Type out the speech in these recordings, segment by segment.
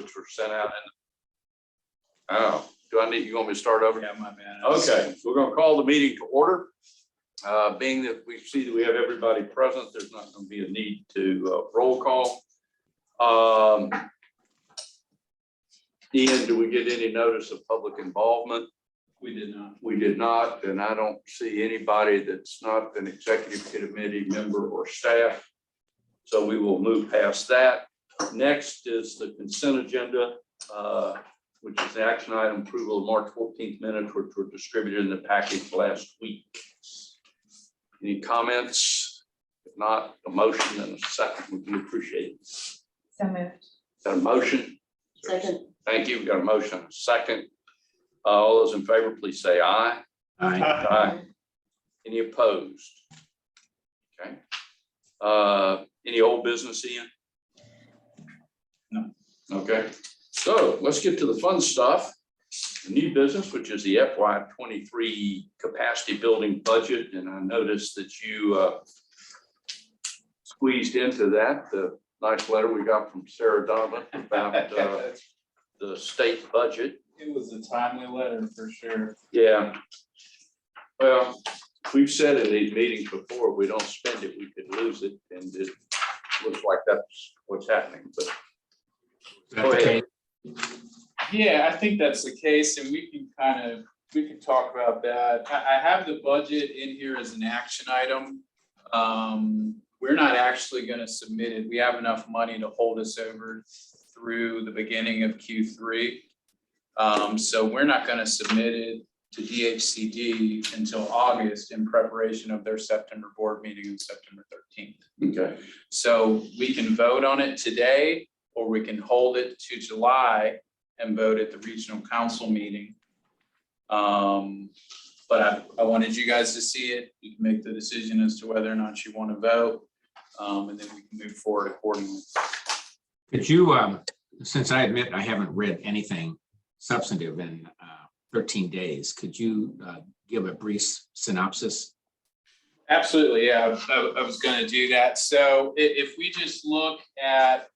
which were sent out. Oh, you want me to start over? Yeah, my bad. Okay, we're going to call the meeting to order. Being that we see that we have everybody present, there's not going to be a need to roll call. Ian, do we get any notice of public involvement? We did not. We did not, and I don't see anybody that's not an executive committee member or staff. So we will move past that. Next is the consent agenda, which is the action item approval of March 14th minutes, which were distributed in the package last week. Any comments? If not, a motion and a second would be appreciated. So moved. Got a motion? Second. Thank you. We've got a motion and a second. All those in favor, please say aye. Aye. Aye. Any opposed? Okay. Any old business, Ian? No. Okay. So let's get to the fun stuff. New business, which is the FY23 capacity building budget. And I noticed that you squeezed into that the nice letter we got from Sarah Donovan about the state budget. It was a timely letter for sure. Yeah. Well, we've said in these meetings before, if we don't spend it, we could lose it. And it looks like that's what's happening. But go ahead. Yeah, I think that's the case, and we can talk about that. I have the budget in here as an action item. We're not actually going to submit it. We have enough money to hold us over through the beginning of Q3. So we're not going to submit it to DHCD until August in preparation of their September board meeting on September 13th. Okay. So we can vote on it today, or we can hold it to July and vote at the regional council meeting. But I wanted you guys to see it. You can make the decision as to whether or not you want to vote, and then we can move forward accordingly. Could you, since I admit I haven't read anything substantive in 13 days, could you give a brief synopsis? Absolutely, yeah, I was going to do that. So if we just look at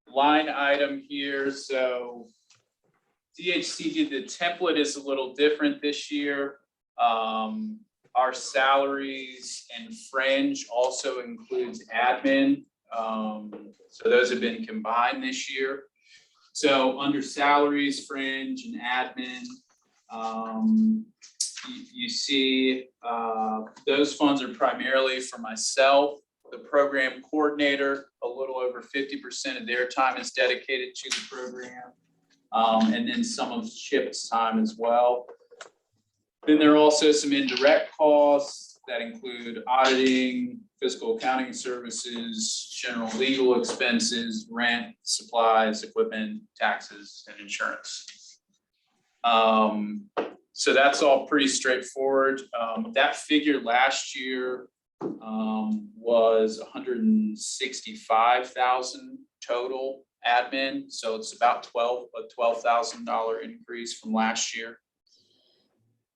line item here, so DHCD, the template is a little different this year. Our salaries and fringe also includes admin. So those have been combined this year. So under salaries, fringe, and admin, you see those funds are primarily for myself, the program coordinator. A little over 50% of their time is dedicated to the program, and then some of Chip's time as well. Then there are also some indirect costs that include auditing, fiscal accounting services, general legal expenses, rent, supplies, equipment, taxes, and insurance. So that's all pretty straightforward. That figure last year was $165,000 total admin. So it's about a $12,000 increase from last year.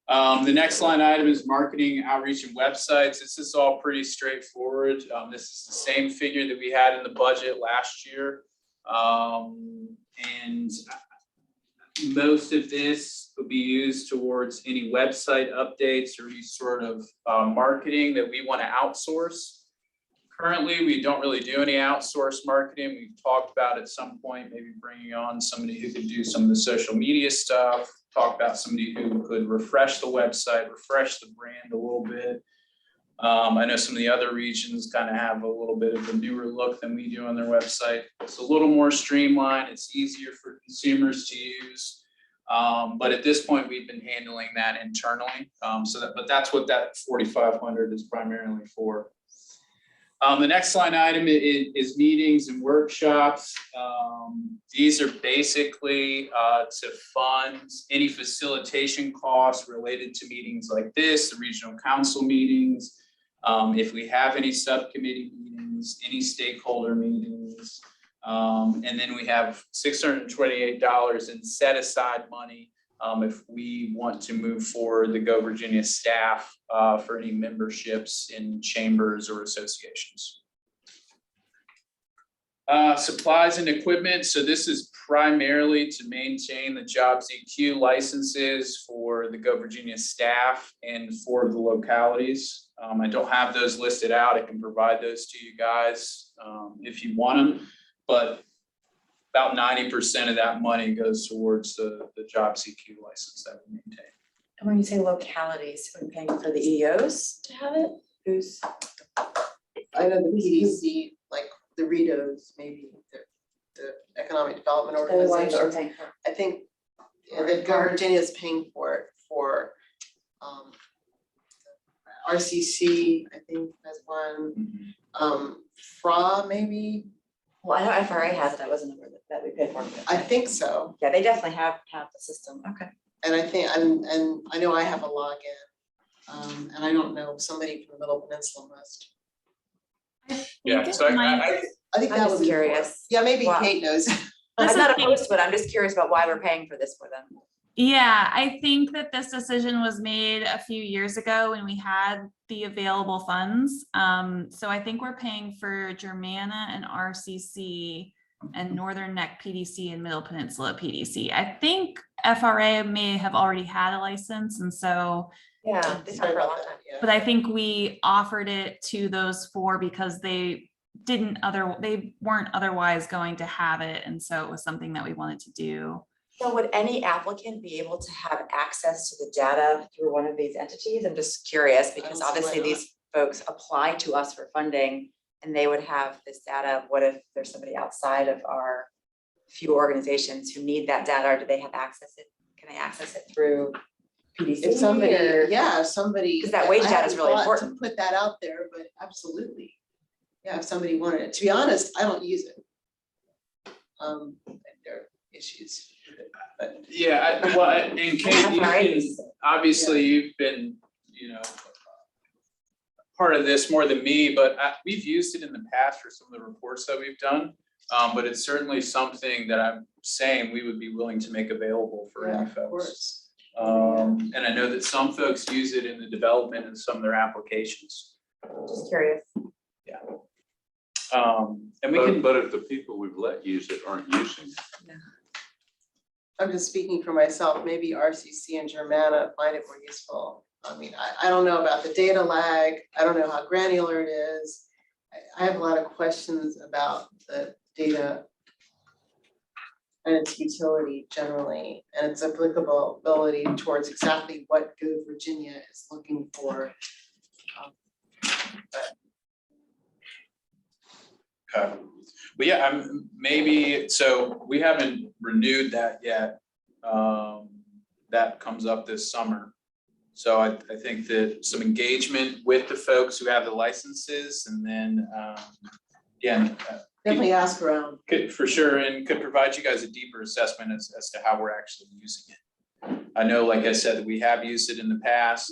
The next line item is marketing, outreach, and websites. This is all pretty straightforward. This is the same figure that we had in the budget last year. And most of this will be used towards any website updates or any sort of marketing that we want to outsource. Currently, we don't really do any outsourced marketing. We've talked about at some point maybe bringing on somebody who could do some of the social media stuff, talk about somebody who could refresh the website, refresh the brand a little bit. I know some of the other regions kind of have a little bit of a newer look than we do on their website. It's a little more streamlined. It's easier for consumers to use. But at this point, we've been handling that internally. But that's what that 4,500 is primarily for. The next line item is meetings and workshops. These are basically to fund any facilitation costs related to meetings like this, the regional council meetings. If we have any subcommittee meetings, any stakeholder meetings, and then we have $628 in set aside money if we want to move forward the Go Virginia staff for any memberships in chambers or associations. Supplies and equipment, so this is primarily to maintain the Jobs EQ licenses for the Go Virginia staff and for the localities. I don't have those listed out. I can provide those to you guys if you want them, but about 90% of that money goes towards the Jobs EQ license that we maintain. And when you say localities, we're paying for the EOs to have it? Who's? I know the PDC, like the REDOs, maybe the Economic Development The ones that are Organization. paying for. I think that Virginia is paying for it for RCC, I think has one, FRA maybe, Well, I know FRA has it. I wasn't aware that we paid for it. I think so. Yeah, they definitely have the system. Okay. And I think, and I know I have a login, and I don't know, somebody from the Middle Peninsula must. Yeah, so I think I'm that just would be. curious. Yeah, maybe Wow. Kate knows. I'm not opposed to it. I'm just curious about why we're paying for this for them. Yeah, I think that this decision was made a few years ago when we had the available funds. So I think we're paying for Germanna and RCC and Northern Neck PDC and Middle Peninsula PDC. I think FRA may have already had a license, and so, Yeah, they Sorry have for a about long that, time. yeah. but I think we offered it to those four because they weren't otherwise going to have it, and so it was something that we wanted to do. So would any applicant be able to have access to the data through one of these entities? I'm just curious because don't see why obviously not. these folks apply to us for funding and they would have this data. What if there's somebody outside of our few organizations who need that data, or do they have access it? Can they access it through PDC? If somebody, or- yeah, if somebody. 'Cause that wage I data is hadn't really thought to important. Put that out there, but absolutely. Yeah, if somebody wanted it, to be honest, I don't use it. There are issues with it, but Yeah, and Kate, you FRA can, uses it. obviously you've been, part of this more than me, but we've used it in the past for some of the reports that we've done. But it's certainly something that I'm saying we would be willing to make available for yeah, any of folks. course. And I know that some folks use it in the development and some of their applications. Just curious. And we can, But if the people we've let use it aren't using it, I'm just speaking for myself, maybe RCC and Germanna find it more useful. I mean, I don't know about the data lag. I don't know how granular it is. I have a lot of questions about the data and its utility generally, and its applicability towards exactly what Go Virginia is looking for. okay. But yeah, so we haven't renewed that yet. That comes up this summer. So I think that some engagement with the folks who have the licenses, and then, again, Definitely ask around. could for sure, and could provide you guys a deeper assessment as to how we're actually using it. I know, like I said, that we have used it in the past.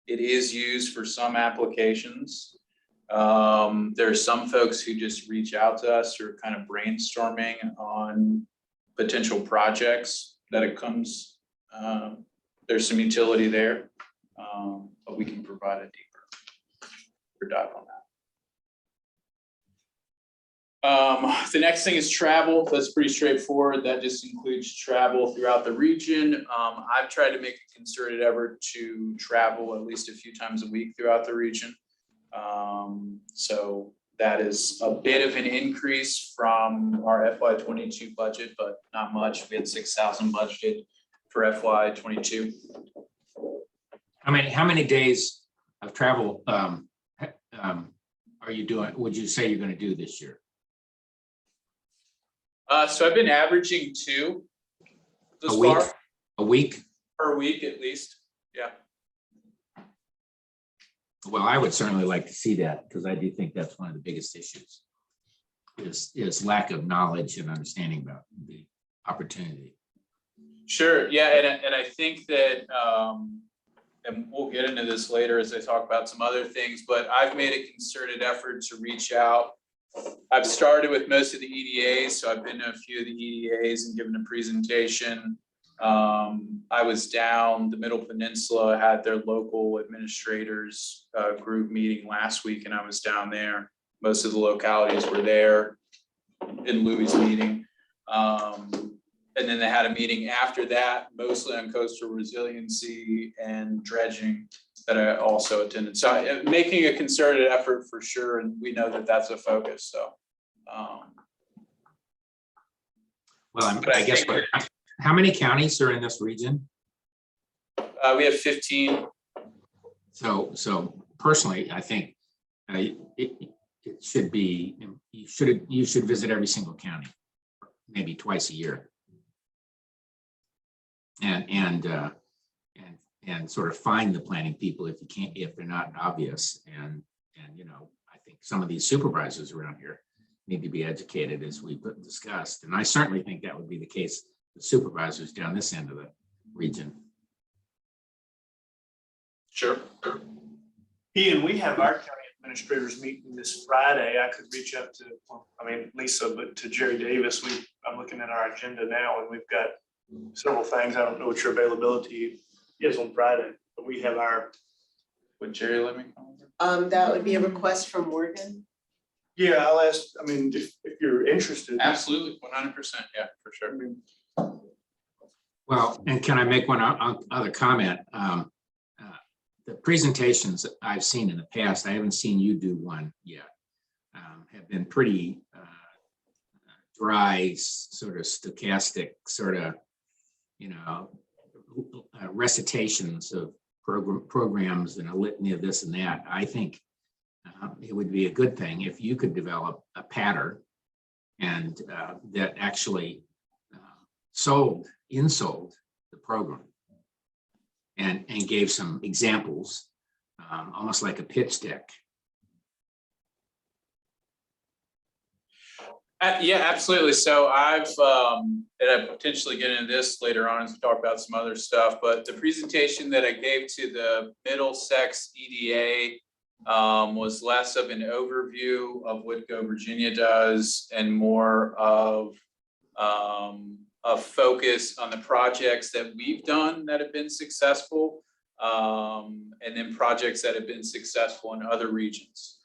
It is used for some applications. There are some folks who just reach out to us who are kind of brainstorming on potential projects that it comes, there's some utility there. But we can provide a deeper dive on that. The next thing is travel. That's pretty straightforward. That just includes travel throughout the region. I've tried to make a concerted effort to travel at least a few times a week throughout the region. So that is a bit of an increase from our FY22 budget, but not much. We had 6,000 budgeted for FY22. How many days of travel are you doing, would you say you're gonna do this year? So I've been averaging 2 thus A week? far, A week? per week at least. Yeah. Well, I would certainly like to see that, because I do think that's one of the biggest issues. Is lack of knowledge and understanding about the opportunity. Sure, yeah, and I think that, and we'll get into this later as I talk about some other things, but I've made a concerted effort to reach out. I've started with most of the EDAs, so I've been to a few of the EDAs and given a presentation. I was down, the Middle Peninsula had their local administrators group meeting last week, and I was down there. Most of the localities were there. in Louis' meeting. And then they had a meeting after that, mostly on coastal resiliency and dredging that I also attended. So making a concerted effort for sure, and we know that that's a focus, so. Well, But I guess, think- how many counties are in this region? We have 15. So personally, I think it should be, you should visit every single county, maybe twice a year. And sort of find the planning people if you can't, if they're not obvious. And you know, I think some of these supervisors around here need to be educated, as we discussed. And I certainly think that would be the case with supervisors down this end of the region. Sure. Ian, we have our county administrators meeting this Friday. I could reach out to, Lisa, but to Jerry Davis. I'm looking at our agenda now, and we've got several things. I don't know what your availability is on Friday, but we have our. Would Jerry let me? That would be a request from Morgan. Yeah, I'll ask, if you're interested. Absolutely, 100%, yeah, for sure. Well, and can I make one other comment? The presentations that I've seen in the past, I haven't seen you do one yet, have been pretty dry, sort of stochastic, sort of, recitations of programs and a litany of this and that. I think it would be a good thing if you could develop a pattern and that actually insold the program and gave some examples, almost like a pitch deck. Yeah, absolutely. So I've, and I potentially get into this later on as we talk about some other stuff, but the presentation that I gave to the Middlesex EDA was less of an overview of what Go Virginia does and more of a focus on the projects that we've done that have been successful, and then projects that have been successful in other regions.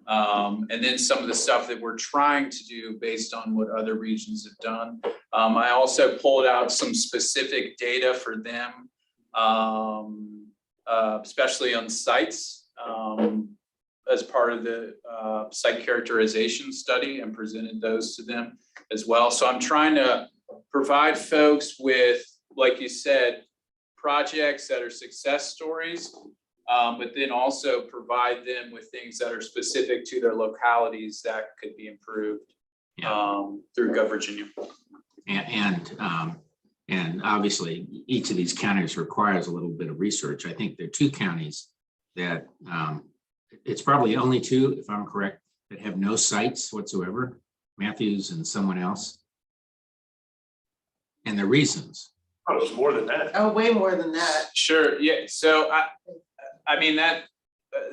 And then some of the stuff that we're trying to do based on what other regions have done. I also pulled out some specific data for them, especially on sites, as part of the site characterization study, and presented those to them as well. So I'm trying to provide folks with, like you said, projects that are success stories, but then also provide them with things that are specific to their localities that could be improved through Go Virginia. And obviously each of these counties requires a little bit of research. I think there are two counties that it's probably only two, if I'm correct, that have no sites whatsoever, Matthews and someone else. And the reasons. Oh, it was more than that. Oh, way more than that. Sure, yeah, so I mean, that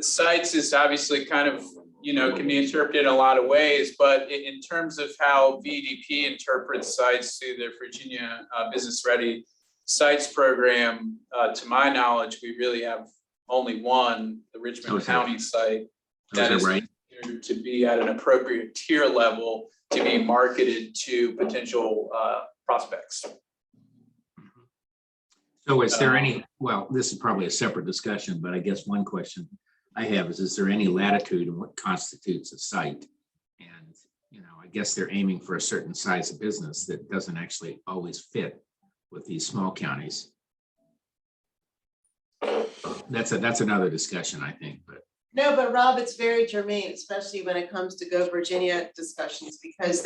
sites is obviously kind of, can be interpreted in a lot of ways, but in terms of how VDP interprets sites through the Virginia Business Ready Sites program, to my knowledge, we really have only one, the Richmond County site, that is right to be at an appropriate tier level to be marketed to potential prospects. So is there any, well, this is probably a separate discussion, but I guess one question I have is there any latitude in what constitutes a site? And, I guess they're aiming for a certain size of business that doesn't actually always fit with these small counties. That's another discussion, I think, but. No, but Rob, it's very germane, especially when it comes to Go Virginia discussions, because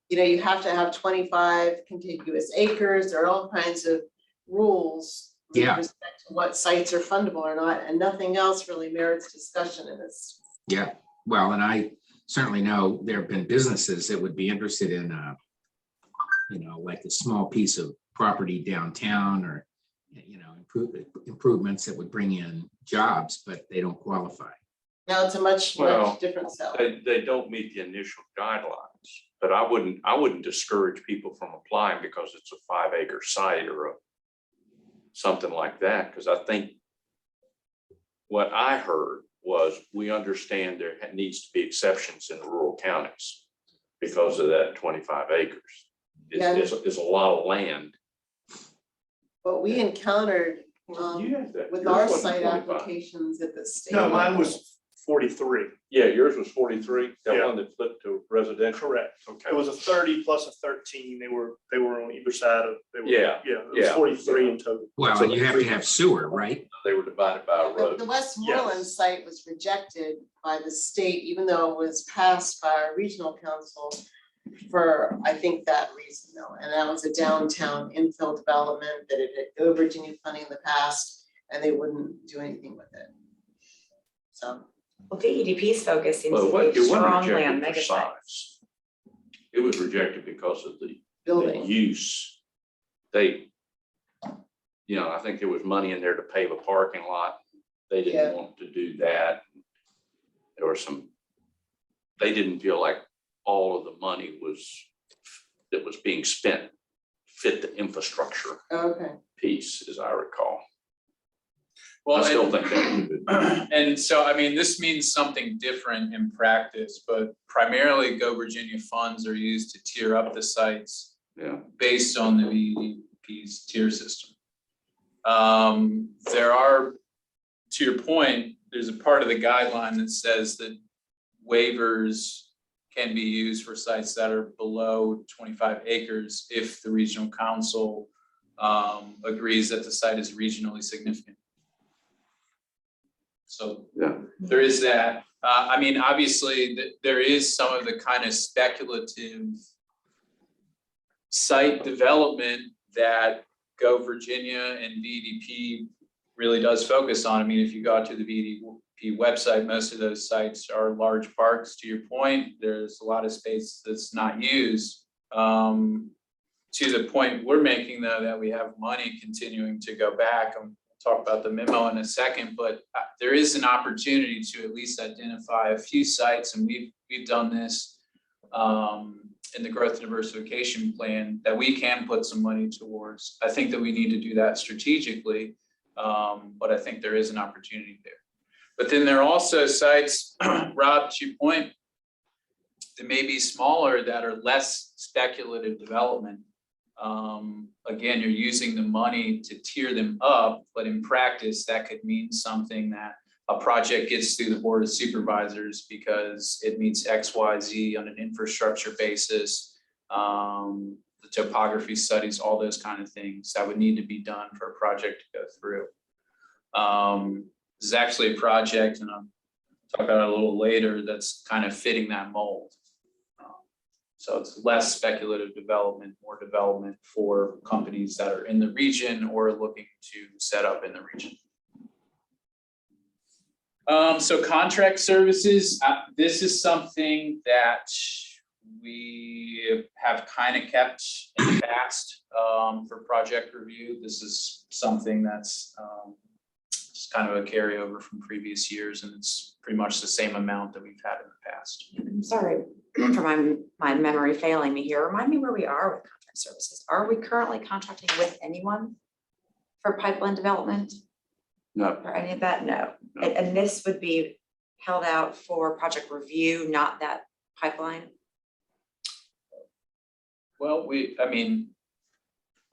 you have to have 25 contiguous acres. There are all kinds of rules with respect to what sites are fundable or not, and nothing else really merits discussion in this. Yeah, well, and I certainly know there have been businesses that would be interested in, like a small piece of property downtown, or, improvements that would bring in jobs, but they don't qualify. Now it's a much different sell. They don't meet the initial guidelines, but I wouldn't discourage people from applying because it's a 5-acre site or something like that, because I think what I heard was we understand there needs to be exceptions in rural counties. because of that 25 acres. Yeah. It's a lot of land. But we encountered, You had that. with Yours our wasn't site 25. applications at the state. No, mine level. was 43. Yeah, yours was 43, that Yeah. one that flipped to residential. Correct. Okay. It was a 30 plus a 13. They were on either side of. They were, Yeah, Yeah, it was yeah. 43 in total. Well, So and you have three- to have sewer, right? They were divided by a The road. Westmoreland Yes. site was rejected by the state, even though it was passed by our regional council for, I think, that reason though. And that was a downtown infill development that it had Go Virginia funding in the past, and they wouldn't do anything with it. So, Well, VEDP's focus seems Well, to it be wasn't strongly on rejected for mega sites. size. It was rejected because of the building, use. They, I think there was money in there to pave a parking lot. They Yeah. didn't want to do that. There were they didn't feel like all of the money that was being spent fit the infrastructure okay. piece, as I recall. Well, I still and- think that would be. And so, I mean, this means something different in practice, but primarily Go Virginia funds are used to tier up the sites Yeah, based on the VEDP's tier system. There are, to your point, there's a part of the guideline that says that waivers can be used for sites that are below 25 acres if the regional council agrees that the site is regionally significant. So yeah. there is that. I mean, obviously, there is some of the kind of speculative site development that Go Virginia and VEDP really does focus on. I mean, if you go out to the VEDP website, most of those sites are large parks. To your point, there's a lot of space that's not used. To the point we're making, though, that we have money continuing to go back. Talk about the memo in a second, but there is an opportunity to at least identify a few sites, and we've done this in the growth and diversification plan, that we can put some money towards. I think that we need to do that strategically, but I think there is an opportunity there. But then there are also sites, Rob, to your point, that may be smaller, that are less speculative development. Again, you're using the money to tier them up, but in practice, that could mean something that a project gets through the board of supervisors because it meets X, Y, Z on an infrastructure basis. The topography studies, all those kind of things that would need to be done for a project to go through. This is actually a project, and I'll talk about it a little later, that's kind of fitting that mold. So it's less speculative development, more development for companies that are in the region or looking to set up in the region. So contract services, this is something that we have kind of kept in the past for project review. This is something that's just kind of a carryover from previous years, and it's pretty much the same amount that we've had in the past. I'm sorry for my memory failing me here. Remind me where we are with contract services. Are we currently contracting with anyone for pipeline development No, or any of that? No. No. And this would be held out for project review, not that pipeline? Well, I mean,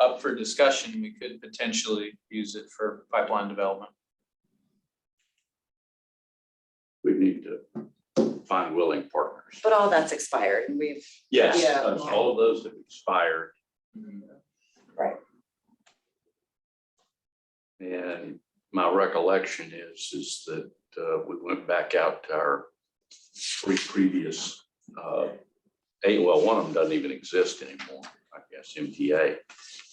up for discussion, we could potentially use it for pipeline development. we need to find willing partners. But all that's expired and we've, Yes, Yeah. all of those have expired. right. And my recollection is that we went back out to our three previous, one of them doesn't even exist anymore, I guess, MTA.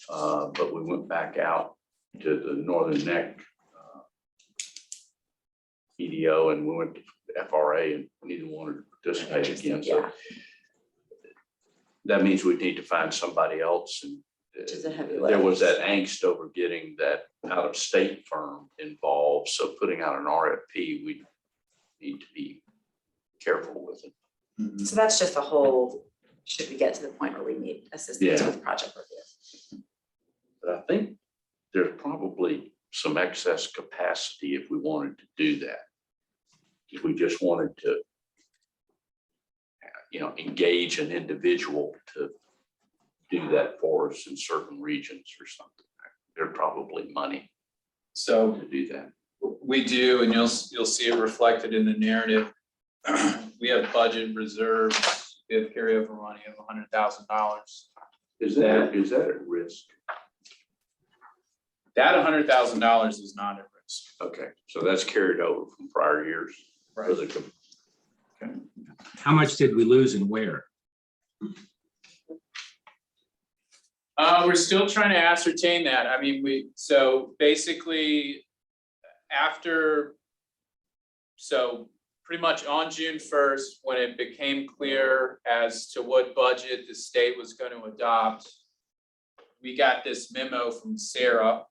But we went back out to the Northern Neck EDO, and we went to FRA, and neither wanted to participate again. So Yeah, that means we need to find somebody else, and which is a heavy there was lift. that angst over getting that out-of-state firm involved, so putting out an RFP, we need to be careful with it. So that's just a whole, should we get to the point where we need assistance Yeah. with project review? But I think there's probably some excess capacity if we wanted to do that. If we just wanted to, engage an individual to do that for us in certain regions or something. There's probably money So to do that. we do, and you'll see it reflected in the narrative. We have budget reserves, we have carryover money of $100,000. Is that at risk? That $100,000 is not at risk. Okay, so that's carried over from prior years. for Right. the How much did we lose and where? We're still trying to ascertain that. I mean, so basically so pretty much on June 1st, when it became clear as to what budget the state was going to adopt, we got this memo from Sarah.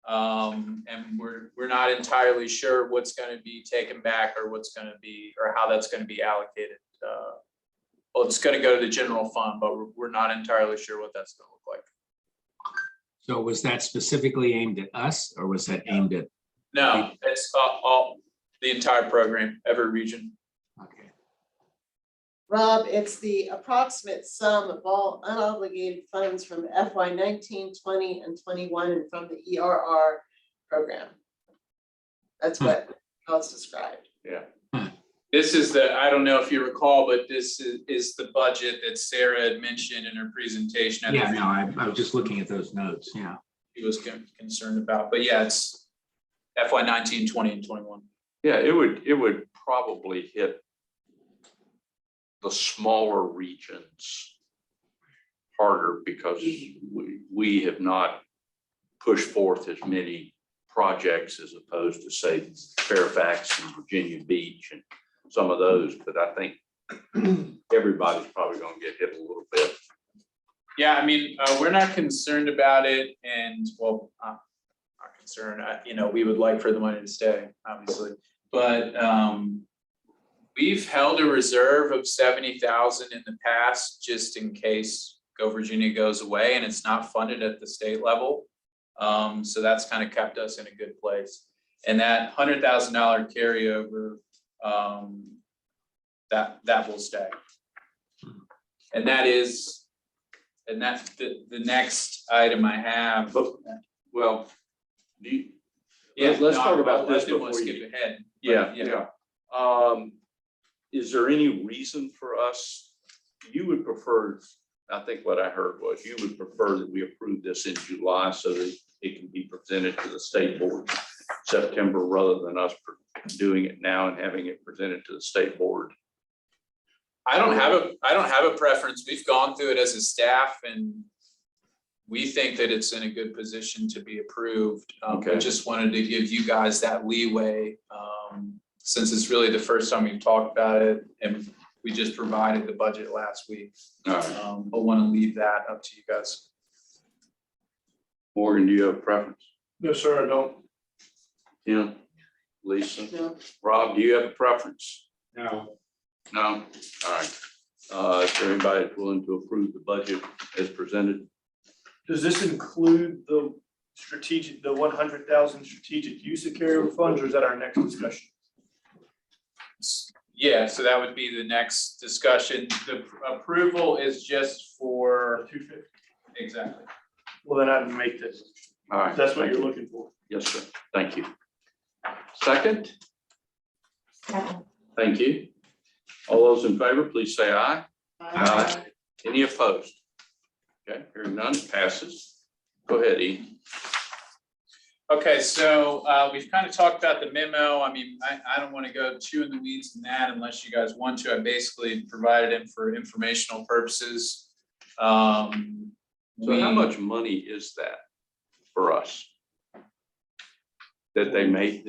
And we're not entirely sure what's going to be taken back or or how that's going to be allocated. Well, it's going to go to the general fund, but we're not entirely sure what that's going to look like. So was that specifically aimed at us or was that aimed at? No, it's all, the entire program, every region. Okay. Rob, it's the approximate sum of all unobligated funds from FY 19, 20, and 21 and from the ERR program. That's how it's described. Yeah. This is I don't know if you recall, but this is the budget that Sarah had mentioned in her presentation. at the Yeah, no, I was just looking at those notes. Yeah. She was concerned about, but yeah, it's FY 19, 20, and 21. Yeah, it would probably hit the smaller regions harder because we have not pushed forth as many projects as opposed to say Fairfax and Virginia Beach and some of those, but I think everybody's probably gonna get hit a little bit. Yeah, I mean, we're not concerned about it, and well, not concerned. We would like for the money to stay, obviously, but we've held a reserve of 70,000 in the past, just in case Go Virginia goes away and it's not funded at the state level. So that's kind of kept us in a good place. And that $100,000 carryover, that will stay. And that's the next item I have. But, well, Yeah, let's talk about this I didn't want to before you. skip ahead. but Yeah. Is there any reason for us, you would prefer, I think what I heard was you would prefer that we approve this in July so that it can be presented to the state board in September rather than us doing it now and having it presented to the state board? I don't have a preference. We've gone through it as a staff and we think that it's in a good position to be approved. I Okay. just wanted to give you guys that leeway, since it's really the first time we've talked about it and we just provided the budget last week. All right. But want to leave that up to you guys. Morgan, do you have a preference? No, sir, I don't. Tim, Lisa, No. Rob, do you have a preference? No. No? All right. Is there anybody that's willing to approve the budget as presented? Does this include the 100,000 strategic use of carryover funds, or is that our next discussion? Yeah, so that would be the next discussion. The approval is just for, 250. exactly. Well, then I'd make this. All right. That's what thank you're you. looking for. Yes, sir. Thank you. Second? Thank you. All those in favor, please say aye. Aye. Any opposed? Okay, hearing none, passes. Go ahead, Ian. Okay, so we've kind of talked about the memo. I mean, I don't want to go too in the weeds in that unless you guys want to. I basically provided it for informational purposes. So how much money is that for us? That they made,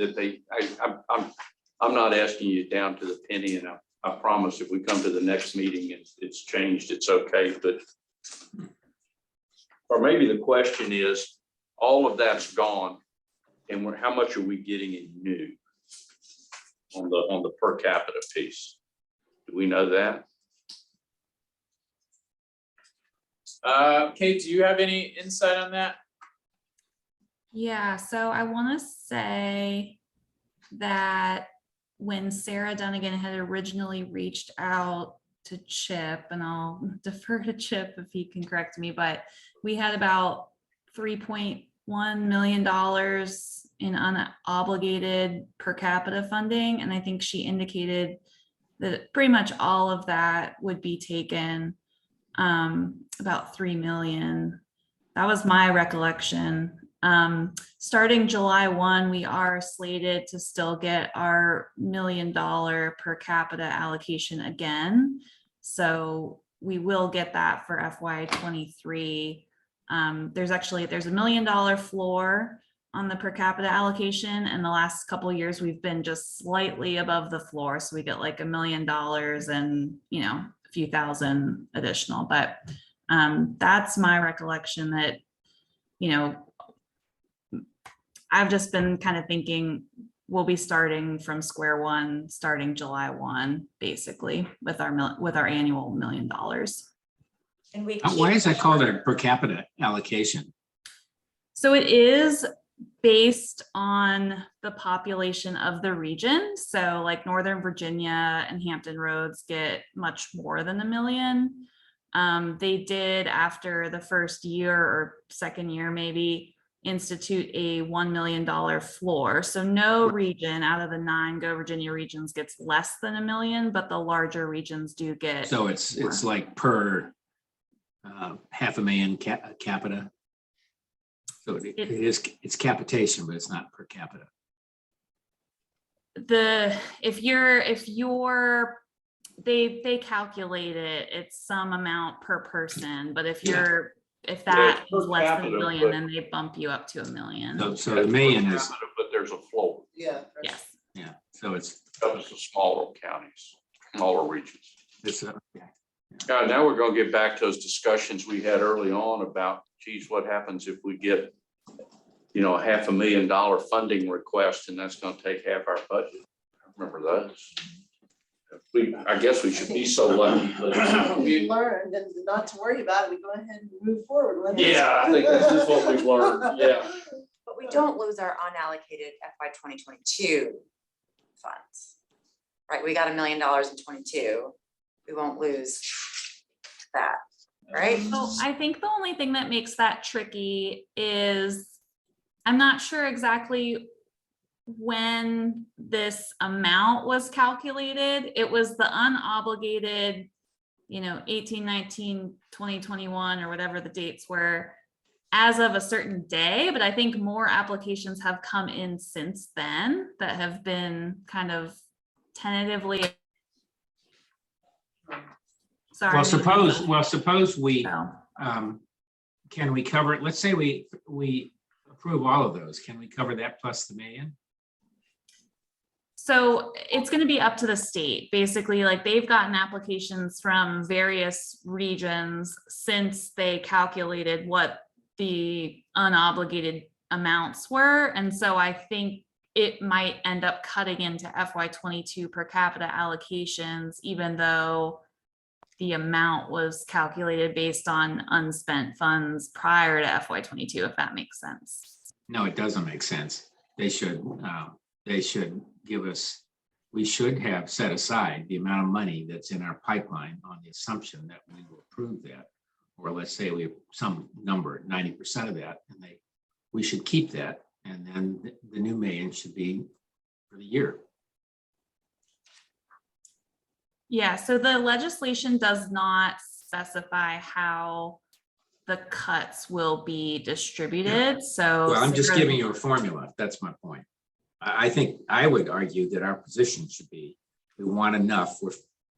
I'm not asking you down to the penny, and I promise if we come to the next meeting and it's changed, it's okay, but or maybe the question is, all of that's gone, and how much are we getting in new on the per capita piece? Do we know that? Kate, do you have any insight on that? Yeah, so I want to say that when Sarah Dunnigan had originally reached out to Chip, and I'll defer to Chip if he can correct me, but we had about $3.1 million in unobligated per capita funding, and I think she indicated that pretty much all of that would be taken, about 3 million. That was my recollection. Starting July 1, we are slated to still get our $1 million per capita allocation again. So we will get that for FY23. There's a $1 million floor on the per capita allocation, and the last couple of years we've been just slightly above the floor. So we get like $1 million and, you know, a few thousand additional, but that's my recollection that, you know, I've just been kind of thinking we'll be starting from square one, starting July 1, basically, with our annual $1 million. And we Why keep- is that called a per capita allocation? So it is based on the population of the region. So like Northern Virginia and Hampton Roads get much more than $1 million. They did, after the first year or second year, maybe institute a $1 million floor. So no region out of the 9 Go Virginia regions gets less than $1 million, but the larger regions do get. So it's like per $500,000 capita. So it's capitation, but it's not per capita. They calculate it, it's some amount per person, but if that per is less than capita, $1 million, but- then they bump you up to $1 million. So the million is, But there's a floor. Yeah. Yes. yeah, so it's, Covers the smaller counties, smaller regions. okay. Now we're gonna get back to those discussions we had early on about, geez, what happens if we get, you know, a $500,000 funding request, and that's gonna take half our budget. I remember those. I guess we should be so lucky. but- We learned and not to worry about it, we go ahead and move forward with it. Yeah, I think this is what we've learned, yeah. But we don't lose our unallocated FY 2022 funds. Right, we got $1 million in 22. We won't lose that, right? So I think the only thing that makes that tricky is I'm not sure exactly when this amount was calculated. It was the unobligated, you know, 18, 19, 20, 21, or whatever the dates were as of a certain day. But I think more applications have come in since then that have been kind of tentatively. Sorry. Well, suppose we, So, can we cover it? Let's say we approve all of those. Can we cover that plus the $1 million? So it's going to be up to the state, basically. Like, they've gotten applications from various regions since they calculated what the unobligated amounts were. And so I think it might end up cutting into FY22 per capita allocations, even though the amount was calculated based on unspent funds prior to FY22, if that makes sense. No, it doesn't make sense. They should give us, we should have set aside the amount of money that's in our pipeline on the assumption that we will approve that. Or let's say we have some number, 90% of that, and we should keep that. And then the new $1 million should be for the year. Yeah, so the legislation does not specify how the cuts will be distributed, so. Well, I'm just giving you a formula. That's my point. I think I would argue that our position should be, we want enough, we're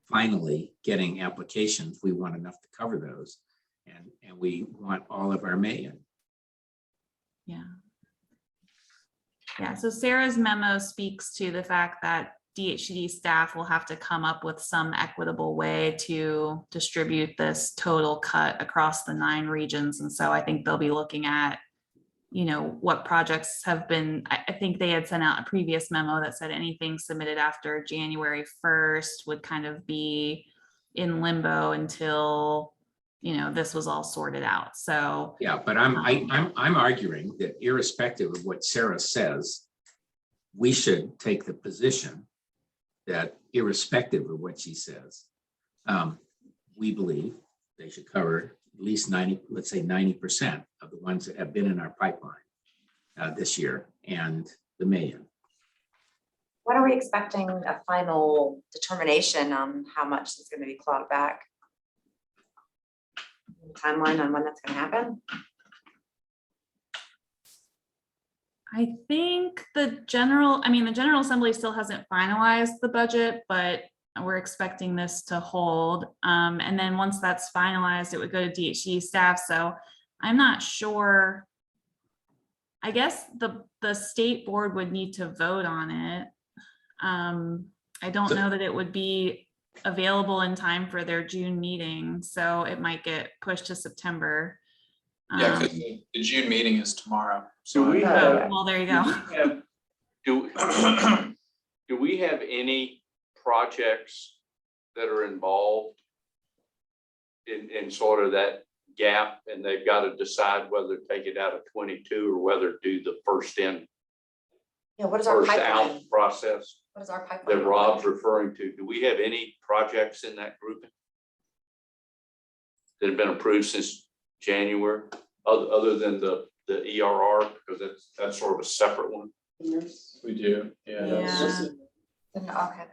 finally getting applications, we want enough to cover those. And we want all of our $1 million. Yeah. Yeah, so Sarah's memo speaks to the fact that DHCD staff will have to come up with some equitable way to distribute this total cut across the 9 regions. And so I think they'll be looking at, you know, what projects have been, I think they had sent out a previous memo that said anything submitted after January 1st would kind of be in limbo until, you know, this was all sorted out. So Yeah, but I'm arguing that irrespective of what Sarah says, we should take the position that irrespective of what she says, we believe they should cover at least 90, let's say 90% of the ones that have been in our pipeline this year and the million. When are we expecting a final determination on how much is gonna be clawed back? Timeline on when that's gonna happen? I think the General Assembly still hasn't finalized the budget, but we're expecting this to hold. And then once that's finalized, it would go to DHE staff. So I'm not sure. I guess the state board would need to vote on it. I don't know that it would be available in time for their June meeting, so it might get pushed to September. Yeah, because the June meeting is tomorrow. So Do we Oh, have, well, there you do we go. have, do we have any projects that are involved in sort of that gap, and they've got to decide whether to take it out of 22 or whether to do the first in, Yeah, what is our first out pipeline? process What is our pipeline? that Rob's referring to? Do we have any projects in that grouping that have been approved since January, other than the ERR, because that's sort of a separate one? we do, yeah. Yeah. Okay.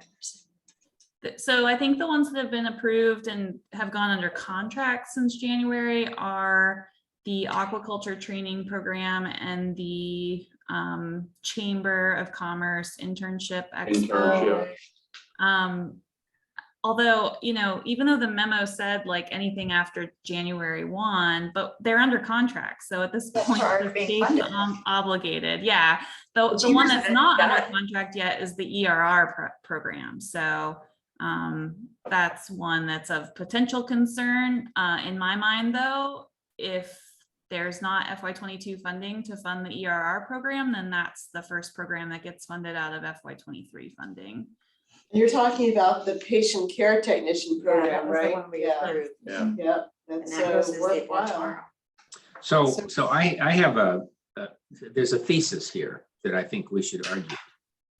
So I think the ones that have been approved and have gone under contract since January are the aquaculture training program and the Chamber of Commerce internship expo. Internship. Although, even though the memo said like anything after January 1, but they're under contract. So at this That's point, already the being state's funded. obligated. Yeah. The one Chambers that's haven't not done under it. contract yet is the ERR program. So that's one that's of potential concern. In my mind, though, if there's not FY22 funding to fund the ERR program, then that's the first program that gets funded out of FY23 funding. You're talking about the patient care technician Yeah, that program, was the right? one we Yeah, approved. Yeah. yeah, And that's that goes to the state board worthwhile. tomorrow. So I have there's a thesis here that I think we should argue,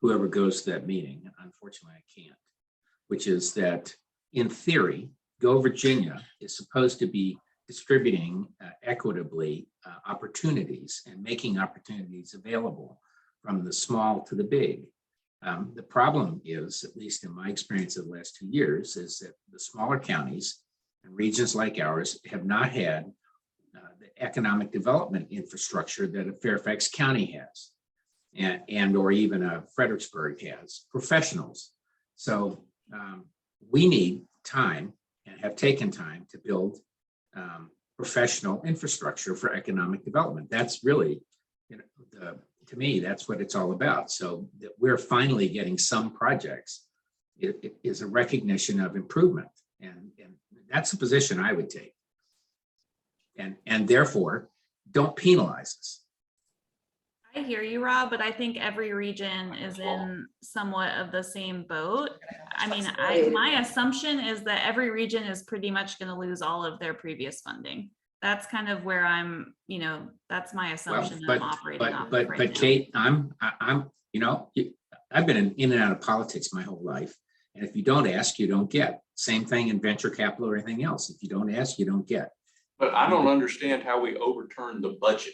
whoever goes to that meeting. Unfortunately, I can't, which is that in theory, Go Virginia is supposed to be distributing equitably opportunities and making opportunities available from the small to the big. The problem is, at least in my experience of the last 2 years, is that the smaller counties and regions like ours have not had the economic development infrastructure that a Fairfax County has, and or even a Fredericksburg has, professionals. So we need time and have taken time to build professional infrastructure for economic development. That's really, to me, that's what it's all about. So that we're finally getting some projects, it is a recognition of improvement. And that's a position I would take. And therefore, don't penalize us. I hear you, Rob, but I think every region is in somewhat of the same boat. I mean, my assumption is that every region is pretty much going to lose all of their previous funding. That's kind of where I'm, that's my assumption that I'm operating off of right now. But Kate, I'm, I've been in and out of politics my whole life. And if you don't ask, you don't get. Same thing in venture capital or anything else. If you don't ask, you don't get. But I don't understand how we overturned the budget.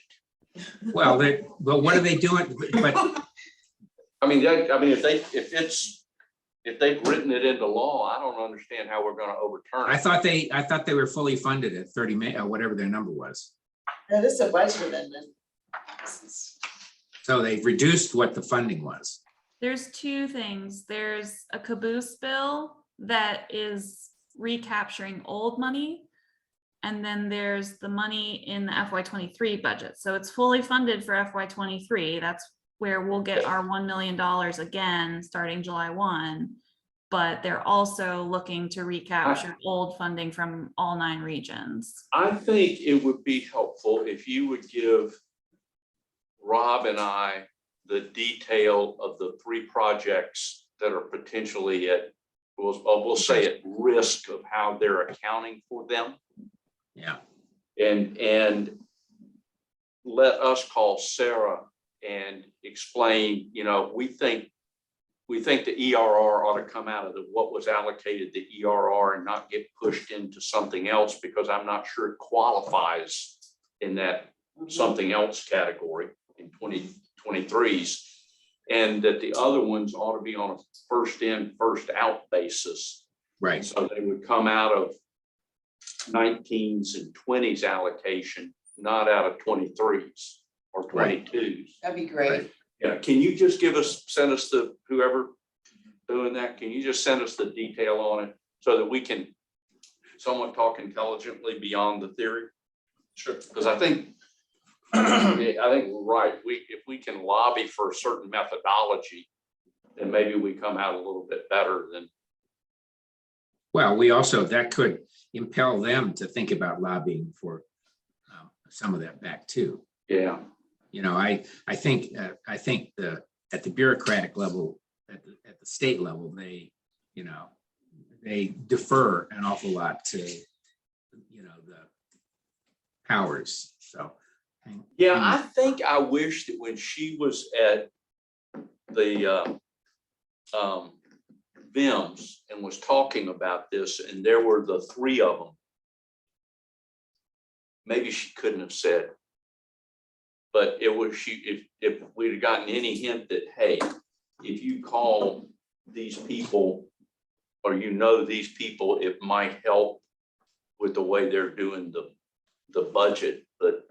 Well, what are they doing? But if they've written it into law, I don't understand how we're gonna overturn I it. thought they were fully funded at 30 million, or whatever their number was. No, this is a budget amendment. So they've reduced what the funding was. There's two things. There's a caboose bill that is recapturing old money. And then there's the money in the FY23 budget. So it's fully funded for FY23. That's where we'll get our $1 million again, starting July 1. But they're also looking to recapture old funding from all 9 regions. I think it would be helpful if you would give Rob and I the detail of the 3 projects that are potentially we'll say at risk of how they're accounting for them. Yeah. And let us call Sarah and explain, we think we think the ERR ought to come out of what was allocated to ERR and not get pushed into something else, because I'm not sure it qualifies in that something else category in 2023s. And that the other ones ought to be on a first in, first out basis. Right. So they would come out of 19s and 20s allocation, not out of 23s or 22s. That'd be great. Yeah, can you just send us whoever doing that, can you just send us the detail on it so that we can somewhat talk intelligently beyond the theory? Sure. Because I think we're right. If we can lobby for a certain methodology, then maybe we come out a little bit better than. Well, we also, that could impel them to think about lobbying for some of that back too. Yeah. You know, I think at the bureaucratic level, at the state level, they defer an awful lot to, the powers. So. Yeah, I think I wish that when she was at the VIMS and was talking about this, and there were the three of them, maybe she couldn't have said, but it was if we'd have gotten any hint that, hey, if you call these people or these people, it might help with the way they're doing the budget, but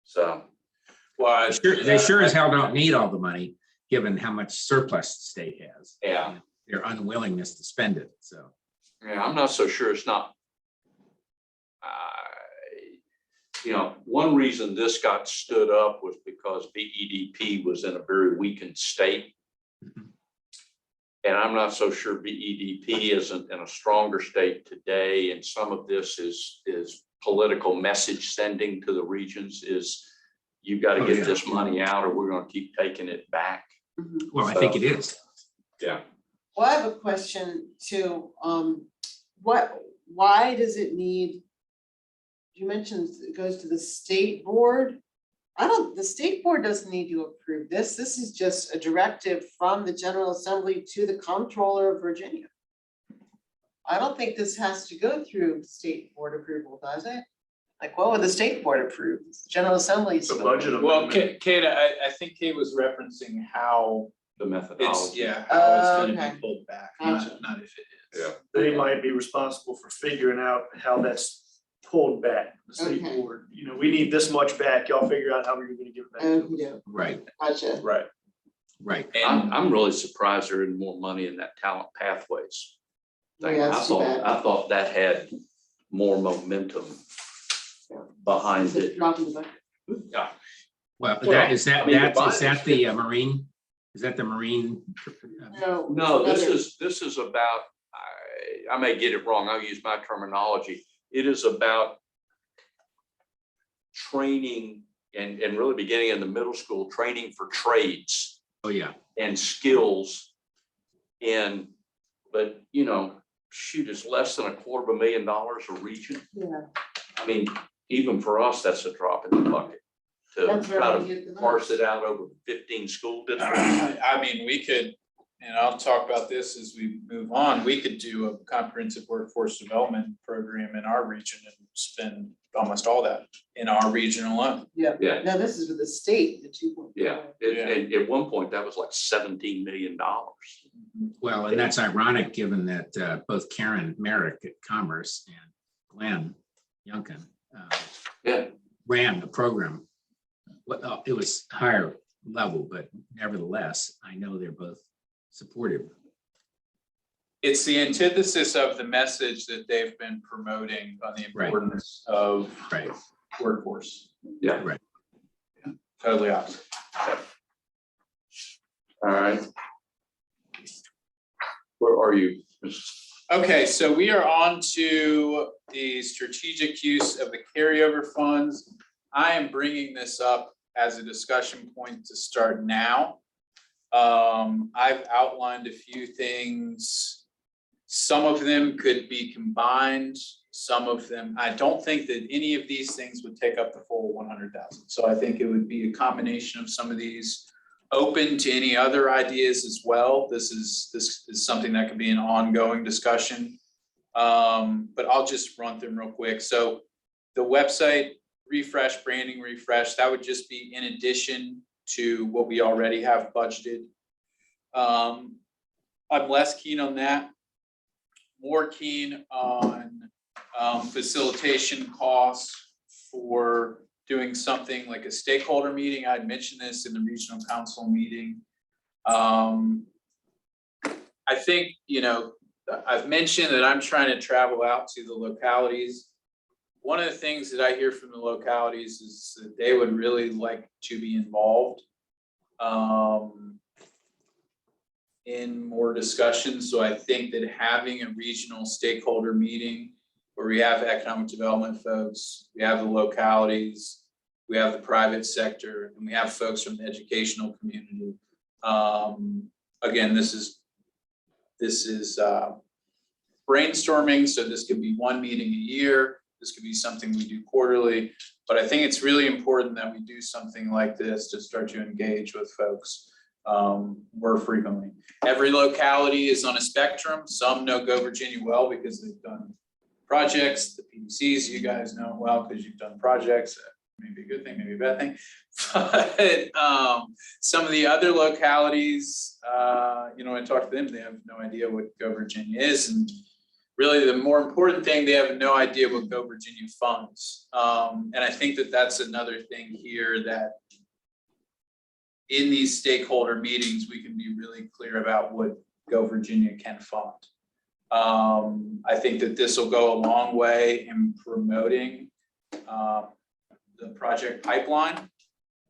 so. Well, They sure as hell don't need all the money, given how much surplus the state has. Yeah. Their unwillingness to spend it, so. Yeah, I'm not so sure it's not. One reason this got stood up was because BEDP was in a very weakened state. Mhm. And I'm not so sure BEDP isn't in a stronger state today. And some of this is political message sending to the regions is you've got to Oh, get yeah. this money out or we're going to keep taking it back. Well, I think it is. Yeah. Well, I have a question too. Why does it need? You mentioned it goes to the state board. The state board doesn't need to approve this. This is just a directive from the General Assembly to the Comptroller of Virginia. I don't think this has to go through state board approval, does it? Like, what would the state board approve? It's the General Assembly. It's a budget well, amendment. Kate, I think Kate was referencing how The it's, methodology. how it's gonna Okay. be pulled back, Gotcha. not if it is. Yeah. They might be responsible for figuring out how that's pulled back, the state Okay. board. We need this much back. Y'all figure out how you're gonna give it back to us. Yeah, Right, gotcha. Right. right. And I'm really surprised there isn't more money in that talent pathways thing. Yeah, it's too bad. I thought that had more momentum behind it. Drop in the bucket. Yeah. Well, Well, is that I mean, the the Marine? Is that the Marine? No, this another- is about, I may get it wrong. I'll use my terminology. It is about training and really beginning in the middle school, training for trades Oh, yeah. and skills but shoot, it's less than $250,000 a region. Yeah. I mean, even for us, that's a drop in the bucket to That's where try we to get the parse numbers. it out over 15 school districts. I mean, we could, and I'll talk about this as we move on, we could do a comprehensive workforce development program in our region and spend almost all that in our region alone. Yeah, Yeah. no, this is with the state, the 2.5. Yeah, at one point, that was like $17 million. Well, and that's ironic, given that both Karen Merrick at Commerce and Glenn Youngkin Yeah. ran the program. Well, it was higher level, but nevertheless, I know they're both supportive. It's the antithesis of the message that they've been promoting on the Right. importance of Right. workforce. Yeah. Right. Totally opposite. All right. Where are you? Okay, so we are on to the strategic use of the carryover funds. I am bringing this up as a discussion point to start now. I've outlined a few things. Some of them could be combined, some of them, I don't think that any of these things would take up the full 100,000. So I think it would be a combination of some of these. open to any other ideas as well. This is something that could be an ongoing discussion. But I'll just run through them real quick. So the website refresh, branding refresh, that would just be in addition to what we already have budgeted. I'm less keen on that. More keen on facilitation costs for doing something like a stakeholder meeting. I'd mentioned this in the regional council meeting. I think, I've mentioned that I'm trying to travel out to the localities. One of the things that I hear from the localities is that they would really like to be involved in more discussions. So I think that having a regional stakeholder meeting where we have economic development folks, we have the localities, we have the private sector, and we have folks from the educational community. Again, this is brainstorming, so this could be one meeting a year. This could be something we do quarterly, but I think it's really important that we do something like this to start to engage with folks more frequently. Every locality is on a spectrum. Some know Go Virginia well because they've done projects. The PDCs, you guys know well because you've done projects. Maybe a good thing, maybe a bad thing. But some of the other localities, when I talk to them, they have no idea what Go Virginia is. And really the more important thing, they have no idea what Go Virginia funds. And I think that that's another thing here, that in these stakeholder meetings, we can be really clear about what Go Virginia can fund. I think that this will go a long way in promoting the project pipeline.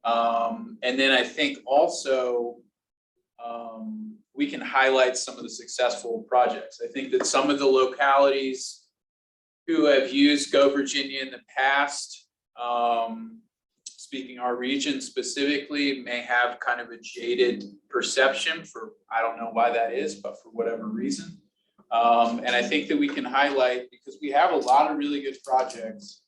And then I think also we can highlight some of the successful projects. I think that some of the localities who have used Go Virginia in the past, speaking our region specifically, may have kind of a jaded perception for, I don't know why that is, but for whatever reason. And I think that we can highlight, because we have a lot of really good projects.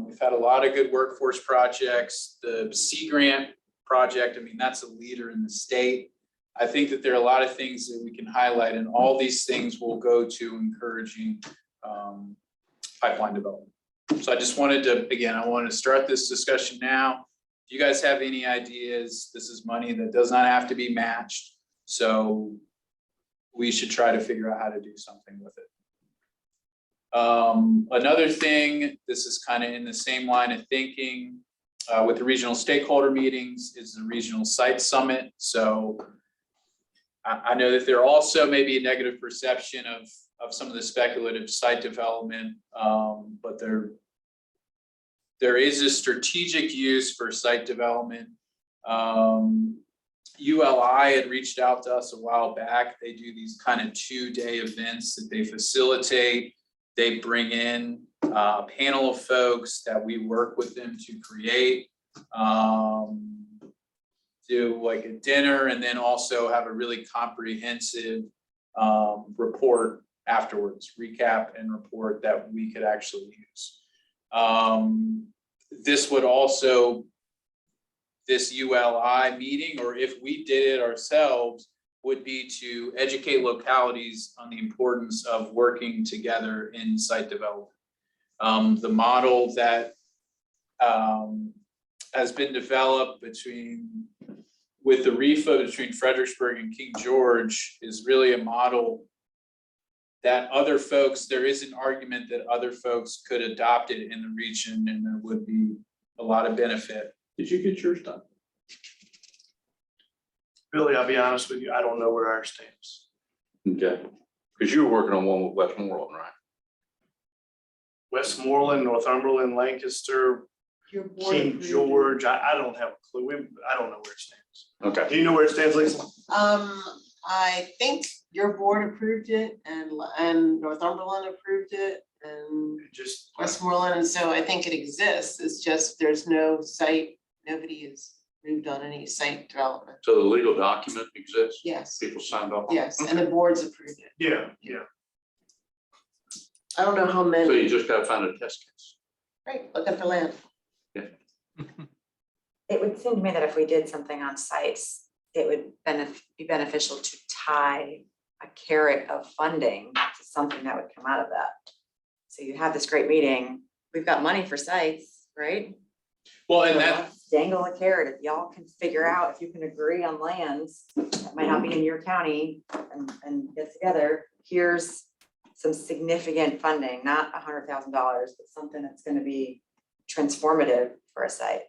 We've had a lot of good workforce projects. The Sea Grant project, I mean, that's a leader in the state. I think that there are a lot of things that we can highlight, and all these things will go to encouraging pipeline development. So I just wanted to, again, I want to start this discussion now. If you guys have any ideas, this is money that does not have to be matched. So we should try to figure out how to do something with it. Another thing, this is kind of in the same line of thinking with the regional stakeholder meetings, is the regional site summit. So I know that there also may be a negative perception of some of the speculative site development, but there is a strategic use for site development. ULI had reached out to us a while back. They do these kind of 2-day events that they facilitate. They bring in a panel of folks that we work with them to create, do like a dinner, and then also have a really comprehensive report afterwards, recap and report that we could actually use. This would also, this ULI meeting, or if we did it ourselves, would be to educate localities on the importance of working together in site development. The model that has been developed with the REFA between Fredericksburg and King George is really a model that other folks, there is an argument that other folks could adopt it in the region, and there would be a lot of benefit. Did you get yours done? Billy, I'll be honest with you, I don't know where ours stands. Okay, because you were working on one with Westmoreland, right? Westmoreland, Northumberland, Lancaster, Your board King approved it. George, I don't have a clue. I don't know where it stands. Okay. Do you know where it stands, Lisa? I think your board approved it and Northumberland approved it and It just, Westmoreland, and so I think it exists. It's just there's no site, nobody has moved on any site development. So the legal document exists? Yes, People signed off? on it? yes, and the boards approved it. yeah. I don't know how So many, you just gotta find a test case. right, look at the land. It would seem to me that if we did something on sites, it would be beneficial to tie a carrot of funding to something that would come out of that. So you have this great meeting, we've got money for sites, right? Well, and So that, let's dangle a carrot, if y'all can figure out, if you can agree on lands that might not be in your county and get together, here's some significant funding, not $100,000, but something that's gonna be transformative for a site.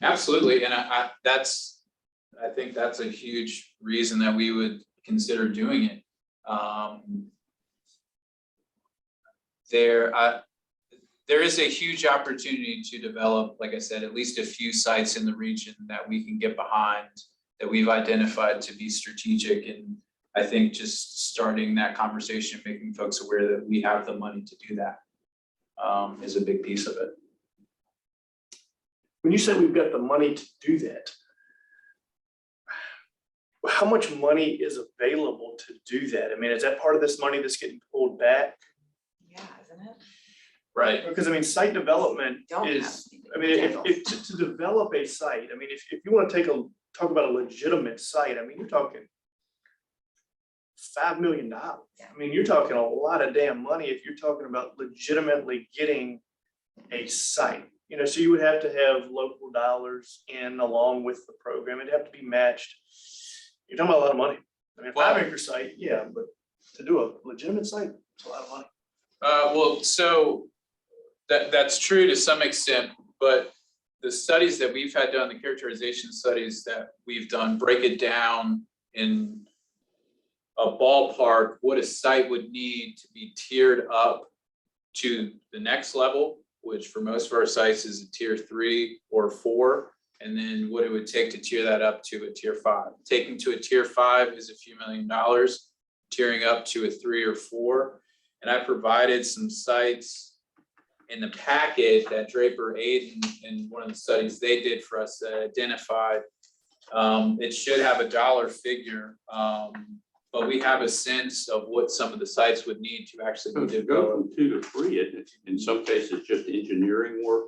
absolutely, and I think that's a huge reason that we would consider doing it. There is a huge opportunity to develop, like I said, at least a few sites in the region that we can get behind, that we've identified to be strategic. And I think just starting that conversation, making folks aware that we have the money to do that, is a big piece of it. When you say we've got the money to do that, how much money is available to do that? I mean, is that part of this money that's getting pulled back? Yeah, isn't it? Right. Because I mean, site development Don't have is, anything I mean, to if to develop a site, I mean, if you want to talk about a legitimate site, I mean, you're talking $5 million. I mean, you're talking a lot of damn money if you're talking about legitimately getting a site. You know, so you would have to have local dollars in along with the program. It'd have to be matched. You're talking about a lot of money. I mean, a Well- 5-acre site, yeah, but to do a legitimate site, it's a lot of money. Well, so that's true to some extent, but the studies that we've had done, the characterization studies that we've done, break it down in a ballpark, what a site would need to be tiered up to the next level, which for most of our sites is a tier 3 or 4, and then what it would take to tier that up to a tier 5. Taking to a tier 5 is a few $1 million, tiering up to a 3 or 4. And I provided some sites in the packet that Draper Aiden, in one of the studies they did for us, that identified. It should have a dollar figure, but we have a sense of what some of the sites would need to actually So be to go developed. from 2 to 3, in some cases, just engineering work.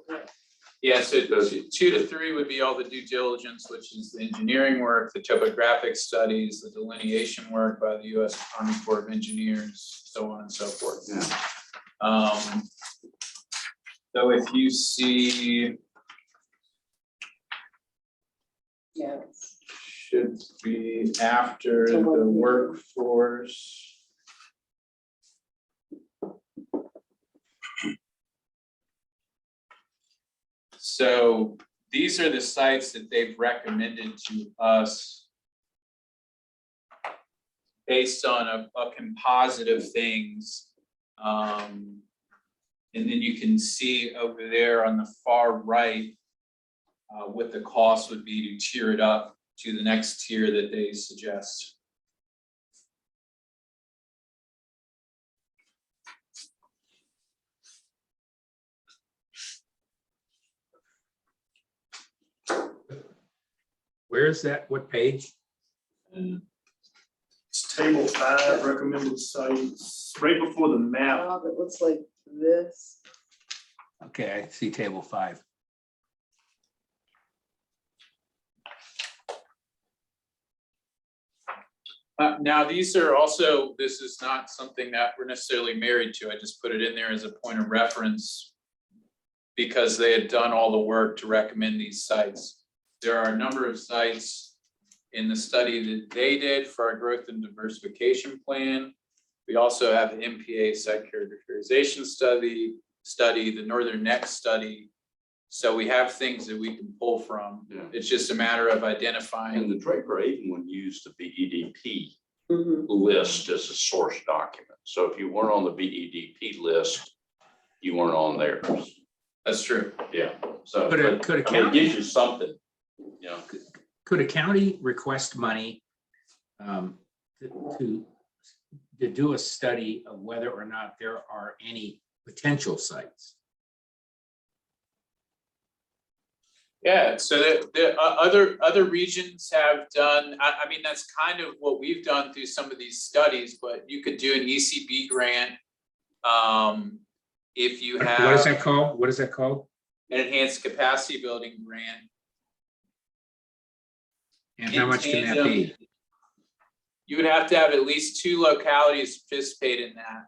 Yeah, so 2 to 3 would be all the due diligence, which is the engineering work, the topographic studies, the delineation work by the U.S. Army Corps of Engineers, so on and so forth. Yeah. So if you see, Yeah. should be after the workforce. So these are the sites that they've recommended to us based on a composite of things. And then you can see over there on the far right what the cost would be to tier it up to the next tier that they suggest. Where is that? What page? It's table 5, recommended sites, right before the map. Rob, it looks like this. Okay, I see table 5. Now, these are also, this is not something that we're necessarily married to. I just put it in there as a point of reference because they had done all the work to recommend these sites. There are a number of sites in the study that they did for our growth and diversification plan. We also have the MPA site characterization study, the Northern Next study. So we have things that we can pull from. Yeah. It's just a matter of And identifying. the Draper Aiden would use the BEDP Mhm. list as a source document. So if you weren't on the BEDP list, you weren't on theirs. That's true. Yeah, so Could a I mean, it county, gives you something, you know. could a county request money to do a study of whether or not there are any potential sites? Yeah, so the other regions have done, I mean, that's kind of what we've done through some of these studies, but you could do an ECB grant. If you have. What is that called? What is that called? An enhanced capacity building grant. And how much can that tandem. be? You would have to have at least 2 localities participate in that.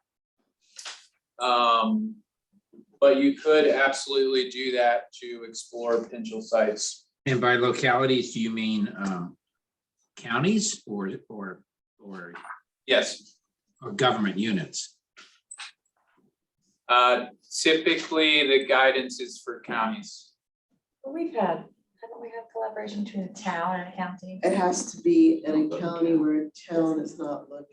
But you could absolutely do that to explore potential sites. And by localities, do you mean counties or Yes, government units? typically the guidance is for counties. But haven't we had collaboration between a town and a county? It has to be in a county where a town is not located.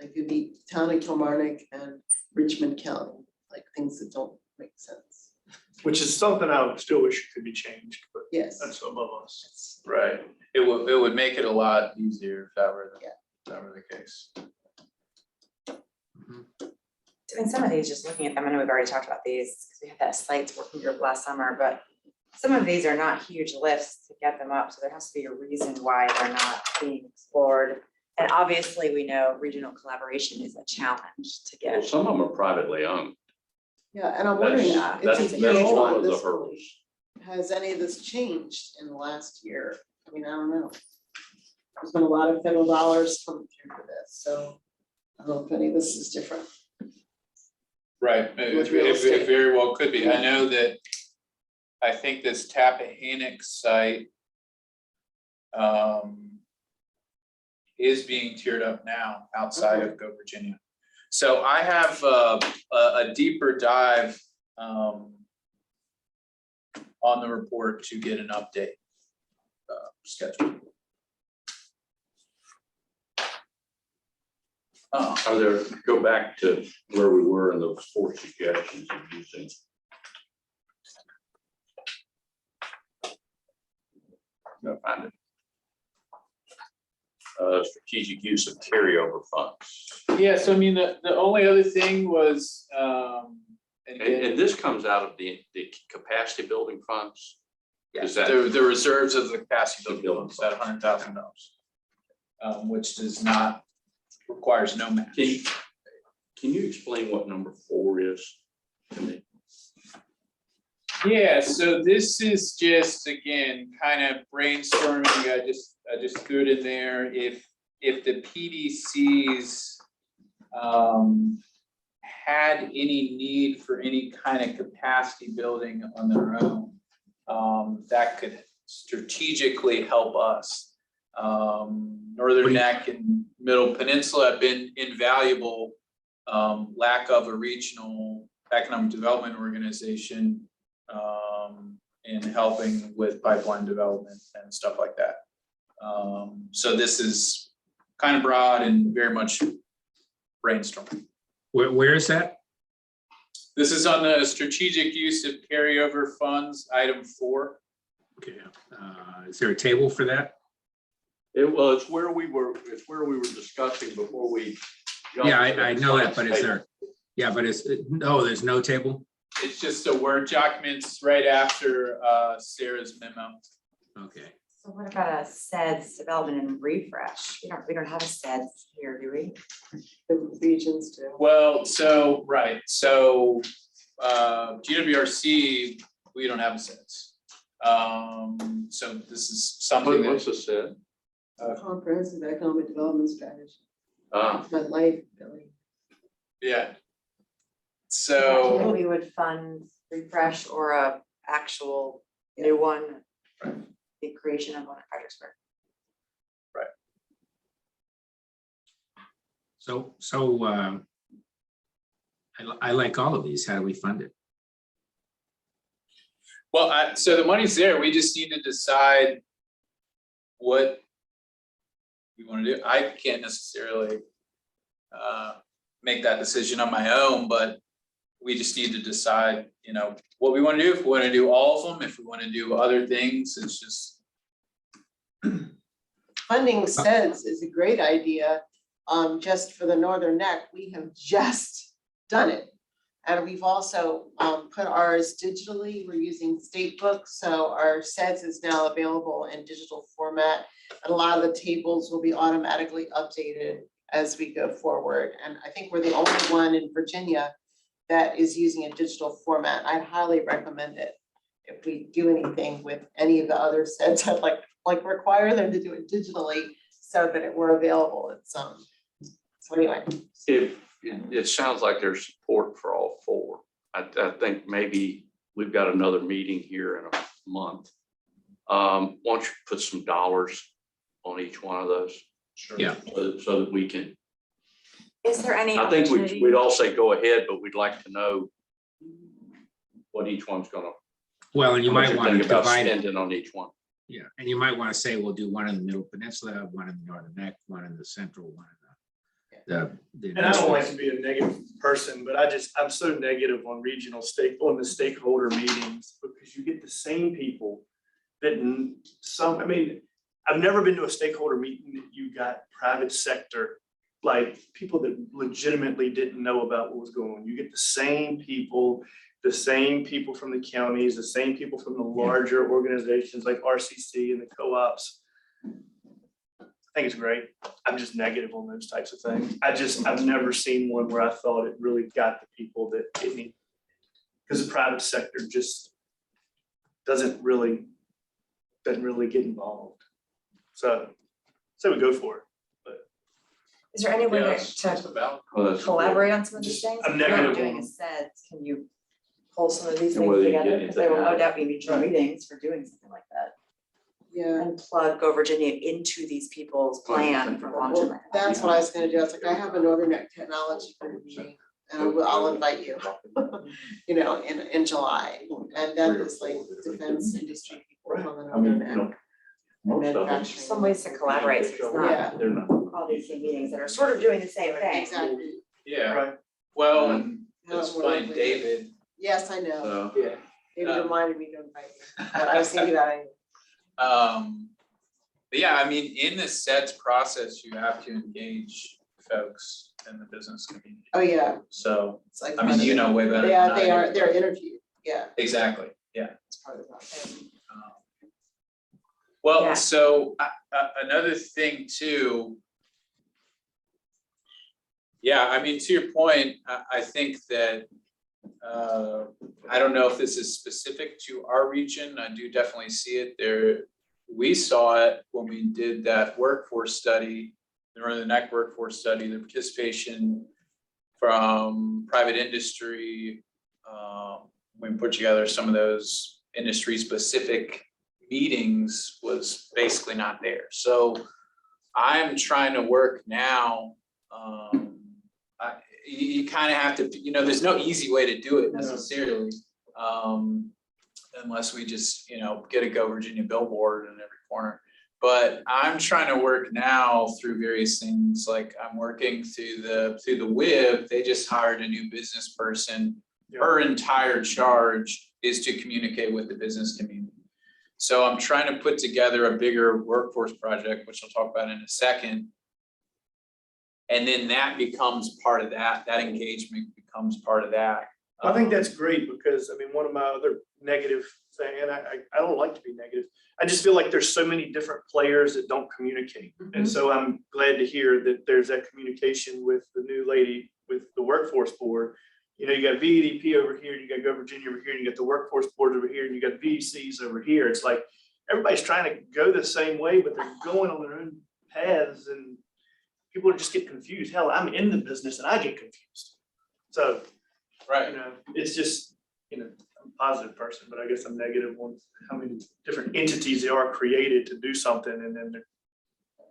Like it'd be town of Kilmarnock and Richmond County, like things that don't make sense. Which is something I would still wish could be changed, but Yes. that's above us. Right. It would make it a lot easier if that were the case. And some of these, just looking at them, I know we've already talked about these, because we had that sites working group last summer, but some of these are not huge lifts to get them up, so there has to be a reason why they're not being explored. And obviously, we know regional collaboration is a challenge to Well, get. some of them are privately owned. Yeah, and I'm wondering, That's, it's that's a huge one one of at the this point. hurdles. Has any of this changed in the last year? I mean, I don't know. There's been a lot of federal dollars coming through for this, so I don't know if any of this is different. Right, With real it estate. very well could be. I know that, I think this Tappahannock site is being tiered up now outside of Go Virginia. So I have a deeper dive on the report to get an update schedule. Are there, go back to where we were in those 4 suggestions of using. No, find it. Strategic use of carryover funds. Yeah, so I mean, the only other thing was, and And this comes out of the capacity building funds? Is that, the reserves of the capacity The building building is at $100,000. Which does not, requires no match. can you explain what number 4 is to me? Yeah, so this is just, again, kind of brainstorming, I just threw it in there, if the PDCs had any need for any kind of capacity building on their own, that could strategically help us. Northern Neck and Middle Peninsula have been invaluable, lack of a regional economic development organization in helping with pipeline development and stuff like that. So this is kind of broad and very much brainstorming. Where is that? This is on the strategic use of carryover funds, item 4. Okay, is there a table for that? It's where we were discussing before we. jumped Yeah, to the I know that, but is table. there, yeah, but no, there's no table? It's just a Word document right after Sarah's memo. Okay, So what about a SEDS development and refresh? We don't have a SEDS here, do we? The regions do. Well, so, right, so GWRC, we don't have a sense. So this is something What's that, it said? Comprehensive economic development strategy. Ah, My life, Billy. yeah. So So, we would fund refresh or a actual new one, the creation of one at Fredericksburg. so I like all of these. How do we fund it? well, so the money's there, we just need to decide what we want to do. I can't necessarily make that decision on my own, but we just need to decide, what we want to do, if we want to do all of them, if we want to do other things, it's just. Funding SEDS is a great idea. Just for the Northern Neck, we have just done it. And we've also put ours digitally. We're using State Books, so our SEDS is now available in digital format. And a lot of the tables will be automatically updated as we go forward. And I think we're the only one in Virginia that is using a digital format. I'd highly recommend it. If we do anything with any of the other SEDS, I'd like to like require them to do it digitally so that it were available at some. So anyway, It sounds like there's support for all four. I think maybe we've got another meeting here in a month. Why don't you put some dollars on each one of those? Sure. Yeah. So that we can, Is there any I think opportunity? we'd all say go ahead, but we'd like to know what each one's gonna. Well, and you how much might you're want to thinking about divide it. spending on each one. Yeah, and you might want to say, we'll do one in the Middle Peninsula, one in the Northern Neck, one in the Central, one in the. And I don't like to be a negative person, but I'm so negative on on the stakeholder meetings because you get the same people that I mean, I've never been to a stakeholder meeting that you got private sector, like people that legitimately didn't know about what was going on. You get the same people from the counties, the same people from the larger organizations like RCC and the co-ops. I think it's great. I'm just negative on those types of things. I've never seen one where I thought it really got the people that it needed. Because the private sector just doesn't really get involved. So we go for it. Is there any way Yes, to just about. Well, that's- collaborate on some of these things? I'm If you're not negative doing on- a set, can you pull some of these And things whether you together? get Because there will anything no out. doubt be mutual meetings for doing something like that. yeah. And plug Go Virginia into these people's plan for long-term. Well, that's what I was gonna do. I was like, I have a Northern Neck Technology Group meeting and I'll invite you, you know, in July. And that is like defense industry people from the I mean, Northern you know, Neck. most of them. Manufacturing. Some ways to collaborate, so it's Yeah. not They're not. all these same meetings that are sort of doing the same thing. Exactly. Yeah, Right. well, and it's Yeah, funny, well, David, Yes, I know. Yeah. David reminded me to invite you, but I was thinking about it. but yeah, I mean, in the sets process, you have to engage folks in the business community. Oh, yeah. So, It's like. I mean, you know way better. than Yeah, I do. they're interviewed. Yeah. Exactly, yeah. It's part of that. Um, Well, Yeah. so another thing too. Yeah, I mean, to your point, I think that, I don't know if this is specific to our region. I do definitely see it there. We saw it when we did that workforce study, the Northern Neck workforce study, the participation from private industry. We put together some of those industry-specific meetings was basically not there. So I'm trying to work now. You kind of have to, you know, there's no easy way to do it necessarily. Unless we just, you know, get a Go Virginia billboard in every corner. But I'm trying to work now through various things, like I'm working through the WIB. They just hired a new business person. Her entire charge is to communicate with the business community. So I'm trying to put together a bigger workforce project, which I'll talk about in a second. And then that becomes part of that engagement becomes part of that. I think that's great because, I mean, one of my other negative thing, and I don't like to be negative. I just feel like there's so many different players that don't communicate. And so I'm glad to hear that there's that communication with the new lady with the workforce board. You know, you got VEDP over here, you got Go Virginia over here, and you got the workforce board over here, and you got VECs over here. It's like everybody's trying to go the same way, but they're going on their own paths and people are just get confused. Hell, I'm in the business and I get confused. So, you know, it's just, you know, I'm a positive person, but I guess I'm negative on how many different entities there are created to do something and then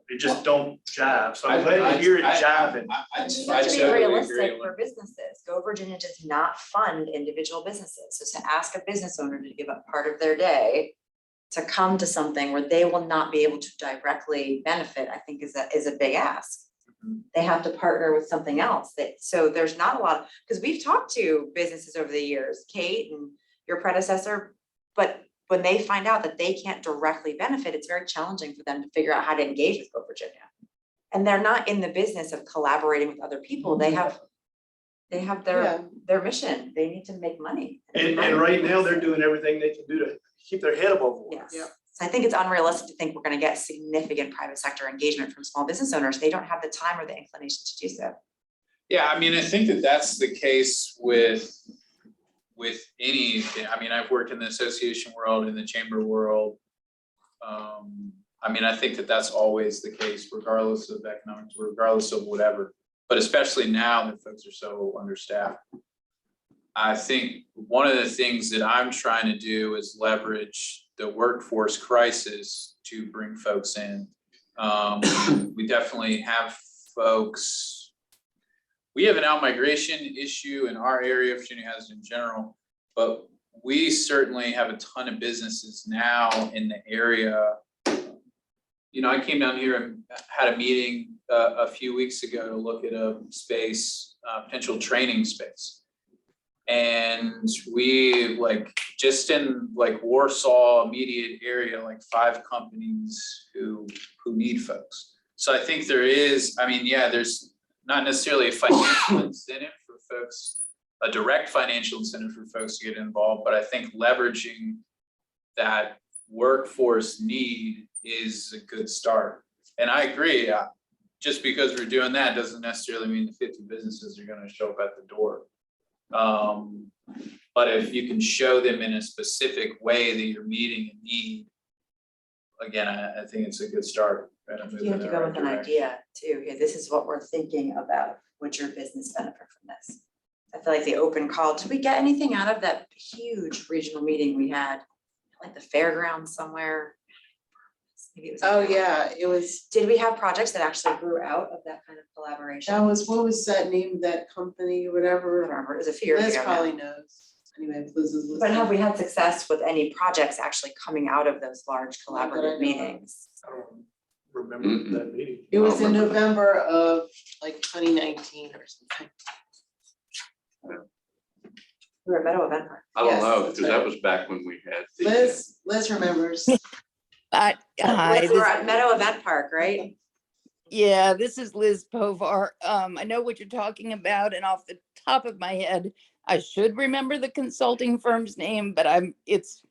they just don't jive. So I'm glad to hear it jiving. You have to be realistic for businesses. Go Virginia does not fund individual businesses. So to ask a business owner to give up part of their day to come to something where they will not be able to directly benefit, I think is a big ask. They have to partner with something else so there's not a lot, because we've talked to businesses over the years, Kate and your predecessor, but when they find out that they can't directly benefit, it's very challenging for them to figure out how to engage with Go Virginia. And they're not in the business of collaborating with other people. They have their mission. They need to make money. And right now they're doing everything they can do to keep their head above water. Yes. So I think it's unrealistic to think we're going to get significant private sector engagement from small business owners. They don't have the time or the inclination to do so. Yeah, I mean, I think that that's the case with any, I mean, I've worked in the association world, in the chamber world. I mean, I think that that's always the case regardless of economics, regardless of whatever, but especially now that folks are so understaffed. I think one of the things that I'm trying to do is leverage the workforce crisis to bring folks in. We definitely have folks. We have an out-migration issue in our area, Virginia has in general, but we certainly have a ton of businesses now in the area. You know, I came down here and had a meeting a few weeks ago to look at a space, potential training space. And we just in Warsaw immediate area, 5 companies who need folks. So I think there is, I mean, yeah, there's not necessarily a financial incentive for folks, a direct financial incentive for folks to get involved, but I think leveraging that workforce need is a good start. And I agree, just because we're doing that doesn't necessarily mean the 50 businesses are gonna show up at the door. But if you can show them in a specific way that you're meeting a need, again, I think it's a good start. You have to go with an idea too. Okay, this is what we're thinking about. Would your business benefit from this? I feel like the open call, did we get anything out of that huge regional meeting we had? Like the fairgrounds somewhere? Maybe it was. Oh, yeah, it was, Did we have projects that actually grew out of that kind of collaboration? that was, what was that name of that company, I whatever? don't remember. It was a few years Liz ago now. probably knows. Anyway, if Liz is listening. But have we had success with any projects actually coming out of those large Not that I know collaborative of. meetings? I don't remember that meeting. It was in I don't November of 2019 or something. We were at Meadow Event Park. I don't Yes, know, that's because that right. was back when we had. the- Liz remembers. Hi, We were this- at Meadow Event Park, right? yeah, this is Liz Povar. I know what you're talking about, and off the top of my head, I should remember the consulting firm's name, but it's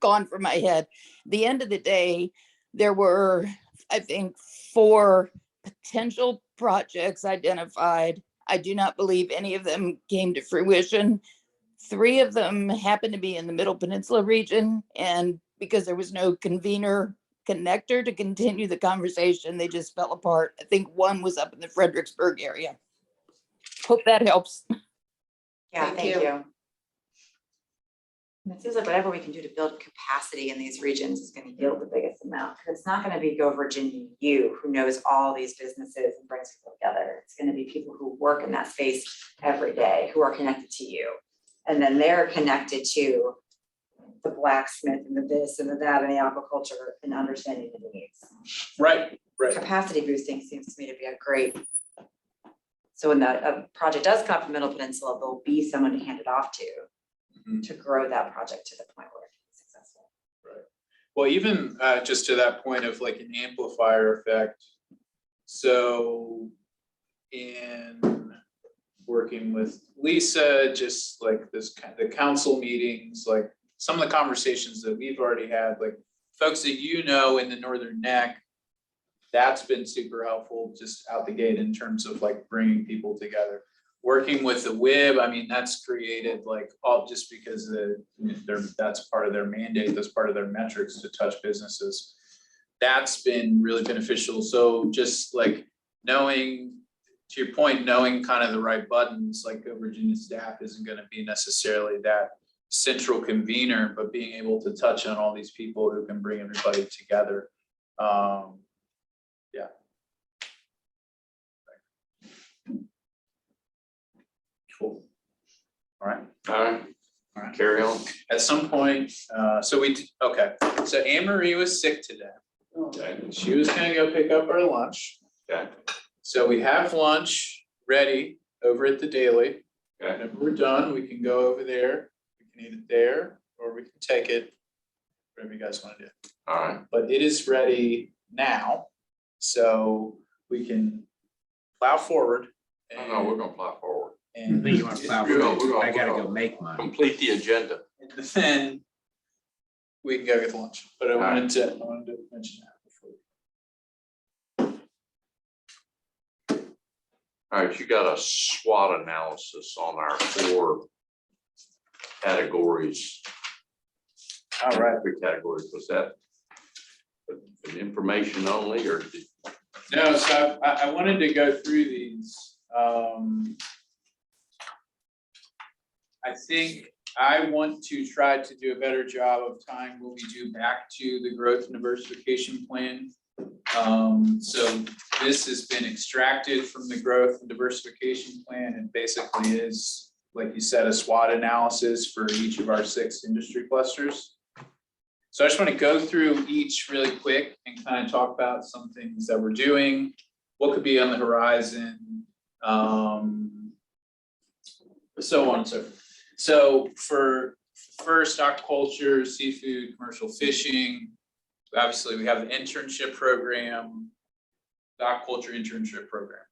gone from my head. The end of the day, there were, I think, 4 potential projects identified. I do not believe any of them came to fruition. 3 of them happened to be in the Middle Peninsula region, and because there was no convener connector to continue the conversation, they just fell apart. I think 1 was up in the Fredericksburg area. Hope that helps. Yeah, Thank thank you. you. And it seems like whatever we can do to build capacity in these regions is gonna yield the biggest amount. 'Cause it's not gonna be Go Virginia U who knows all these businesses and brings people together. It's gonna be people who work in that space every day, who are connected to you. And then they're connected to the blacksmith and the this and the that and the aquaculture and understanding the needs. Right. Capacity boosting seems to me to be a great. So when a project does come up from Middle Peninsula, there'll be someone to hand it off Mhm. to grow that project to the point where it's successful. Well, even just to that point of an amplifier effect. So in working with Lisa, just the council meetings, some of the conversations that we've already had, folks that in the Northern Neck, that's been super helpful just out the gate in terms of bringing people together. Working with the WIB, I mean, that's created all just because that's part of their mandate, that's part of their metrics to touch businesses. That's been really beneficial. So just knowing, to your point, knowing kind of the right buttons, Go Virginia staff isn't gonna be necessarily that central convener, but being able to touch on all these people who can bring everybody together. Yeah. Cool. All right. All right, All right. carry on. At some point, so Anne Marie was sick today. Okay, She was gonna go pick up our lunch. okay, So we have lunch ready over at the Daily. okay. Whenever we're done, we can go over there. We can eat it there, or we can take it, whatever you guys want to do. All right, But it is ready now, so we can plow forward. no, we're gonna fly forward. And Then you want to plow We're gonna- through. we're I gotta gonna- go make money. Complete the agenda. then we can go get lunch, but I wanted to mention that before. All right, you got a SWOT analysis on our 4 categories. All right. 3 categories, was that? information only, or No, so I wanted to go through these. I think I want to try to do a better job of tying what we do back to the growth and diversification plan. So this has been extracted from the growth and diversification plan and basically is, like you said, a SWOT analysis for each of our 6 industry clusters. So I just want to go through each really quick and kind of talk about some things that we're doing, what could be on the horizon, so on and so forth. So for first, aquaculture, seafood, commercial fishing, obviously we have the internship program, the aquaculture internship program.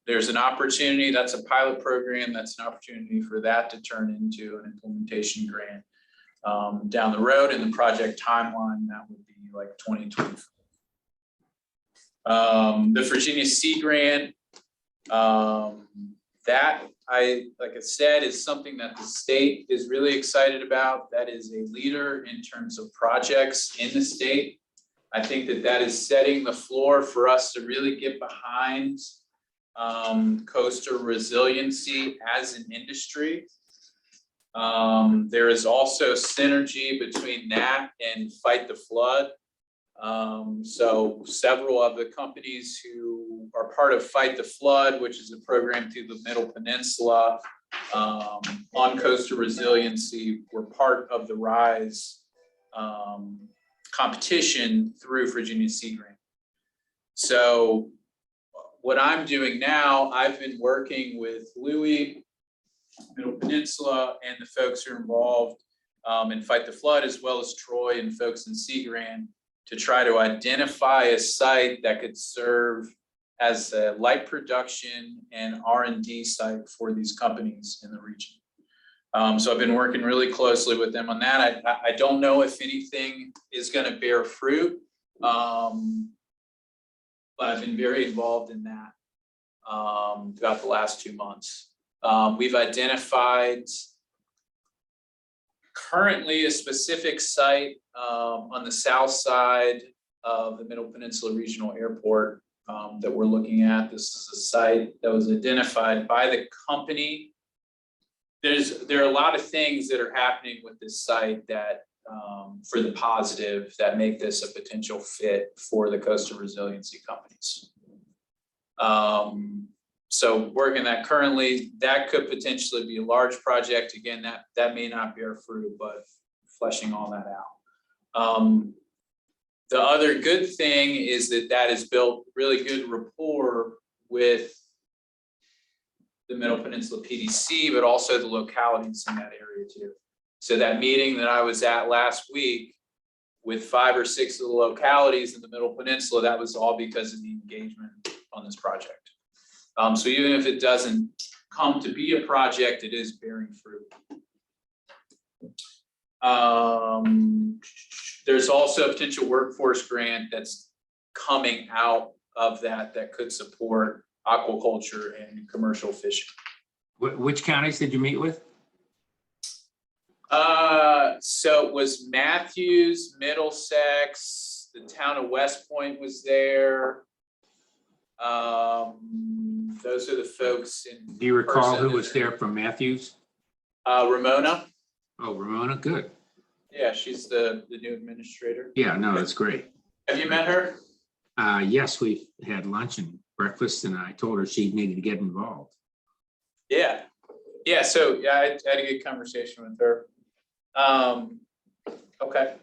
There's an opportunity, that's a pilot program, that's an opportunity for that to turn into an implementation grant down the road. In the project timeline, that would be like 2024. The Virginia Sea Grant, that like I said, is something that the state is really excited about. That is a leader in terms of projects in the state. I think that is setting the floor for us to really get behind coastal resiliency as an industry. There is also synergy between that and Fight the Flood. So several of the companies who are part of Fight the Flood, which is a program through the Middle Peninsula on coastal resiliency, were part of the RISE competition through Virginia Sea Grant. So what I'm doing now, I've been working with Louis, Middle Peninsula, and the folks who are involved in Fight the Flood, as well as Troy and folks in Sea Grant, to try to identify a site that could serve as a light production and R&D site for these companies in the region. So I've been working really closely with them on that. I don't know if anything is going to bear fruit, but I've been very involved in that throughout the last 2 months. We've identified currently a specific site on the south side of the Middle Peninsula Regional Airport that we're looking at. This is a site that was identified by the company. There are a lot of things that are happening with this site that for the positive that make this a potential fit for the coastal resiliency companies. So working that currently, that could potentially be a large project. Again, that may not bear fruit, but fleshing all that out. The other good thing is that has built really good rapport with the Middle Peninsula PDC, but also the localities in that area too. So that meeting that I was at last week with 5 or 6 of the localities in the Middle Peninsula, that was all because of the engagement on this project. So even if it doesn't come to be a project, it is bearing fruit. There's also a potential workforce grant that's coming out of that could support aquaculture and commercial fishing. Which counties did you meet with? So it was Matthews, Middlesex, the town of West Point was there. Those are the folks in. Do you recall person. who was there from Matthews? Ramona. Oh, Ramona, good. Yeah, she's the new administrator. Yeah, no, that's great. Have you met her? Yes, we had lunch and breakfast and I told her she needed to get involved. Yeah. Yeah, so yeah, I had a good conversation with her. Okay.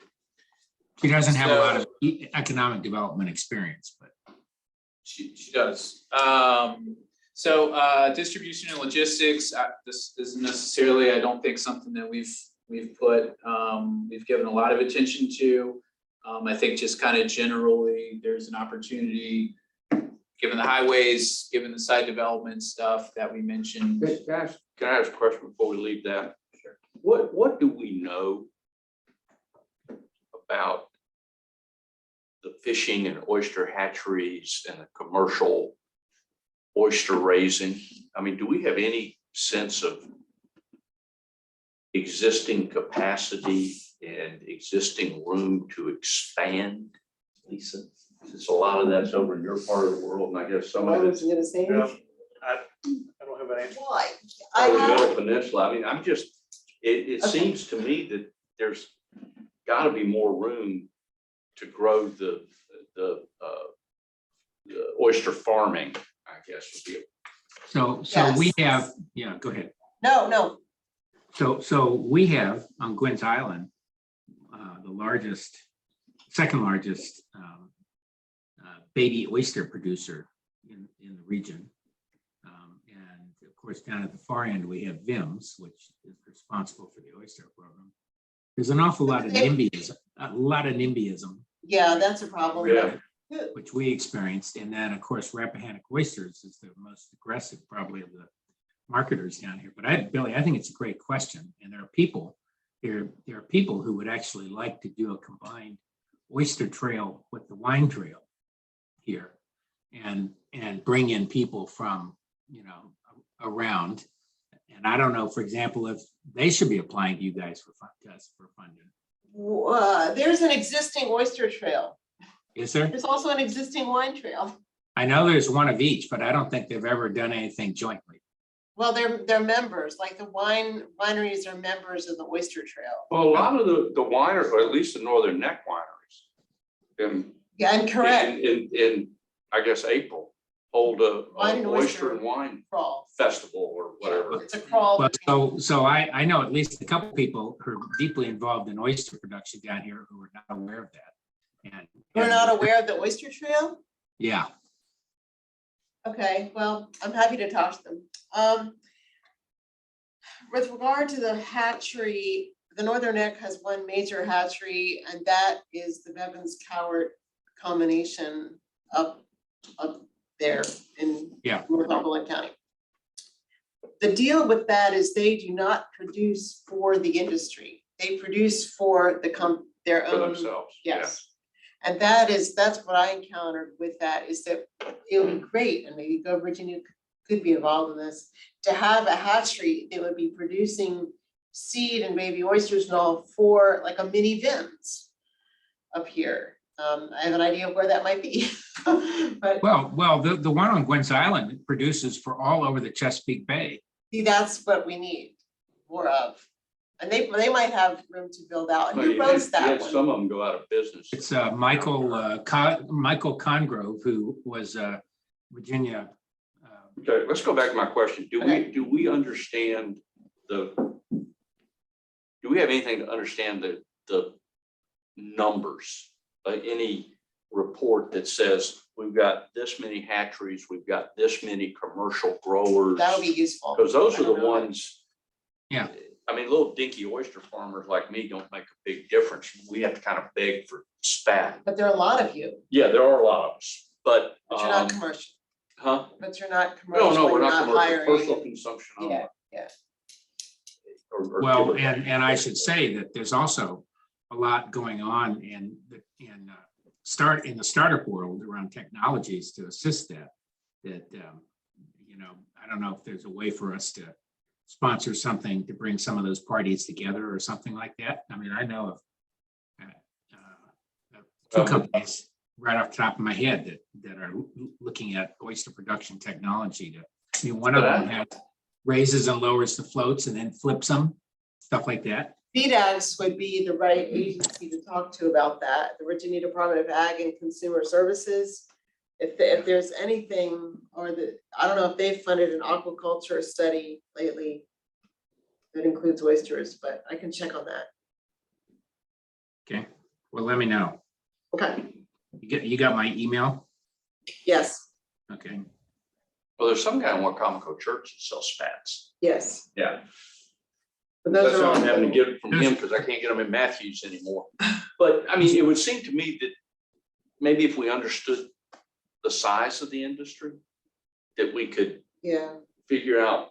She doesn't have a lot of economic development experience, but. She does. Distribution and logistics, this isn't necessarily, I don't think, something that we've given a lot of attention to. I think just kind of generally, there's an opportunity, given the highways, given the site development stuff that we mentioned. Can I ask a question before we leave that? Sure. What do we know about the fishing and oyster hatcheries and the commercial oyster raising? I mean, do we have any sense of existing capacity and existing room to expand, Lisa? Since a lot of that's over in your part of the world, and I guess some I of was it's gonna say. Yeah. I don't have an answer. Why? probably I Middle have, Peninsula. I mean, I'm just, it Okay. seems to me that there's gotta be more room to grow the oyster farming, I guess would be. So we Yes. have, yeah, go ahead. no, So we have on Gwynn's Island, the largest, second largest baby oyster producer in the region. And of course, down at the far end, we have VIMS, which is responsible for the oyster program. There's an awful lot of NIMBYism, yeah, that's a problem. Yeah. which we experienced. And then, of course, Rappahannock Oysters is the most aggressive probably of the marketers down here. But Billy, I think it's a great question. And there are people who would actually like to do a combined oyster trail with the wine trail here and bring in people from, around. And I don't know, for example, if they should be applying to you guys for funding. There's an existing oyster trail. Is there? There's also an existing wine trail. I know there's one of each, but I don't think they've ever done anything jointly. Well, they're members, like the wineries are members of the oyster trail. Well, a lot of the wineries, or at least the Northern Neck wineries, Yeah, and correct, in I guess, April, hold a Wine and oyster oyster. and wine crawl. festival or whatever. It's a crawl. But so I know at least a couple people who are deeply involved in oyster production down here who are not aware of that. And We're not aware of the oyster trail? Yeah, Okay, well, I'm happy to talk to them. With regard to the hatchery, the Northern Neck has one major hatchery, and that is the Bevins Cowart combination up there in Yeah. Northumberland County. The deal with that is they do not produce for the industry. They produce for their For own. themselves. yeah. Yes. And that's what I encountered with that, is that it would be great, and maybe Go Virginia could be involved in this, to have a hatchery that would be producing seed and baby oysters and all for like a mini VIMS up here. I have an idea of where that might be, but well, the one on Gwynn's Island produces for all over the Chesapeake Bay. see, that's what we need more of. And they might have room to build out. And But who you had- runs you that had one? some of them go out of business. It's Michael Congrove, who was Virginia. Okay, let's go back to my question. Okay. Do we understand do we have anything to understand the numbers? Any report that says we've got this many hatcheries, we've got this many commercial growers? That would be useful. Because those I are the don't know. ones. Yeah. I mean, little dinky oyster farmers like me don't make a big difference. We have to kind of beg for spat. But there are a lot of you, Yeah, there are a lot of us, but, but you're not commercial, huh? but you're not commercial. No, we're you're not commercial, hiring. personal consumption. only. Yeah. Or Well, give or take. and I should say that there's also a lot going on in the startup world around technologies to assist that. I don't know if there's a way for us to sponsor something to bring some of those parties together or something like that. I mean, I know of two companies right off the top of my head that are looking at oyster production technology one of them has raises and lowers the floats and then flips them, stuff like that. VDAGS would be the right agency to talk to about that, the Virginia Department of Ag and Consumer Services. If there's anything, I don't know if they've funded an aquaculture study lately that includes oysters, but I can check on that. Okay, well, let me know. Okay, You got my email? yes, Okay, Well, there's some guy in Wacomico Church that sells spats. yes. Yeah. But those That's are why all. I'm having to get it from him because I can't get them in Matthews anymore. But I mean, it would seem to me that maybe if we understood the size of the industry, that we could Yeah, figure out,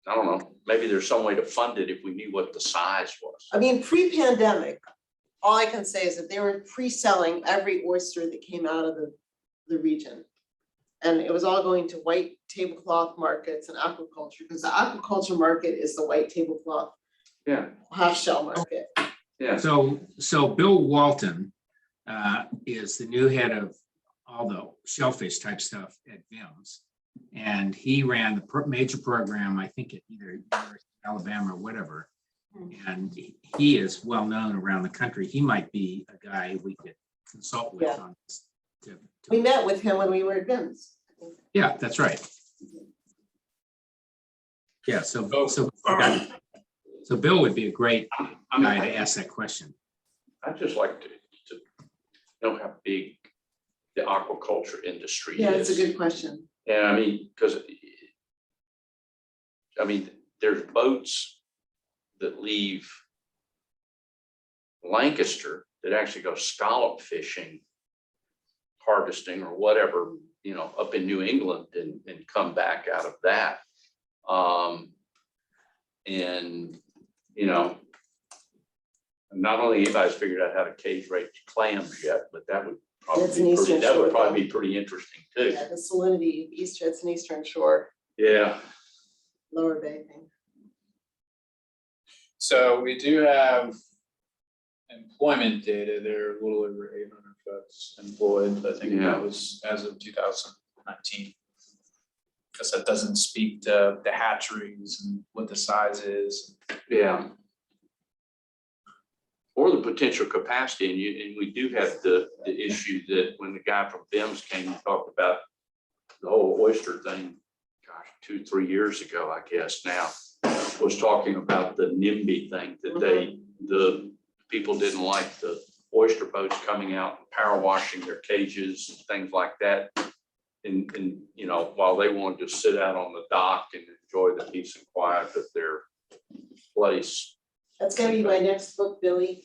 I don't know, maybe there's some way to fund it if we knew what the size was. I mean, pre-pandemic, all I can say is that they were pre-selling every oyster that came out of the region. And it was all going to white tablecloth markets and aquaculture, because the aquaculture market is the white tablecloth Yeah, half shell market. yeah. so Bill Walton is the new head of all the shellfish type stuff at VIMS. And he ran the major program, I think at either University of Alabama or whatever. And he is well known around the country. He might be a guy we could consult with Yeah. on this. We met with him when we were at VIMS. Yeah, that's right. Yeah, so Bill would be a great I mean, guy to ask that question. I'd just like to know how big the aquaculture industry Yeah, it's is. a good question. And I mean, because there's boats that leave Lancaster that actually go scallop fishing, harvesting or whatever, up in New England and come back out of that. And, not only anybody's figured out how to cage rate clams yet, but that would That's an Eastern Shore, probably though. be pretty interesting too. Yeah, the salinity, it's an Eastern Shore, Yeah. Lower Bay thing. So we do have employment data. There are a little over 800 folks employed. I think Yeah. that was as of 2019. Because that doesn't speak to the hatcheries and what the size is. Yeah. Or the potential capacity, and we do have the issue that when the guy from VIMS came and talked about the whole oyster thing, gosh, 2-3 years ago, I guess now, was talking about the NIMBY thing, that the people didn't like the oyster boats coming out and power washing their cages and things like that. And while they wanted to sit out on the dock and enjoy the peace and quiet of their place. That's gonna be my next book, Billy.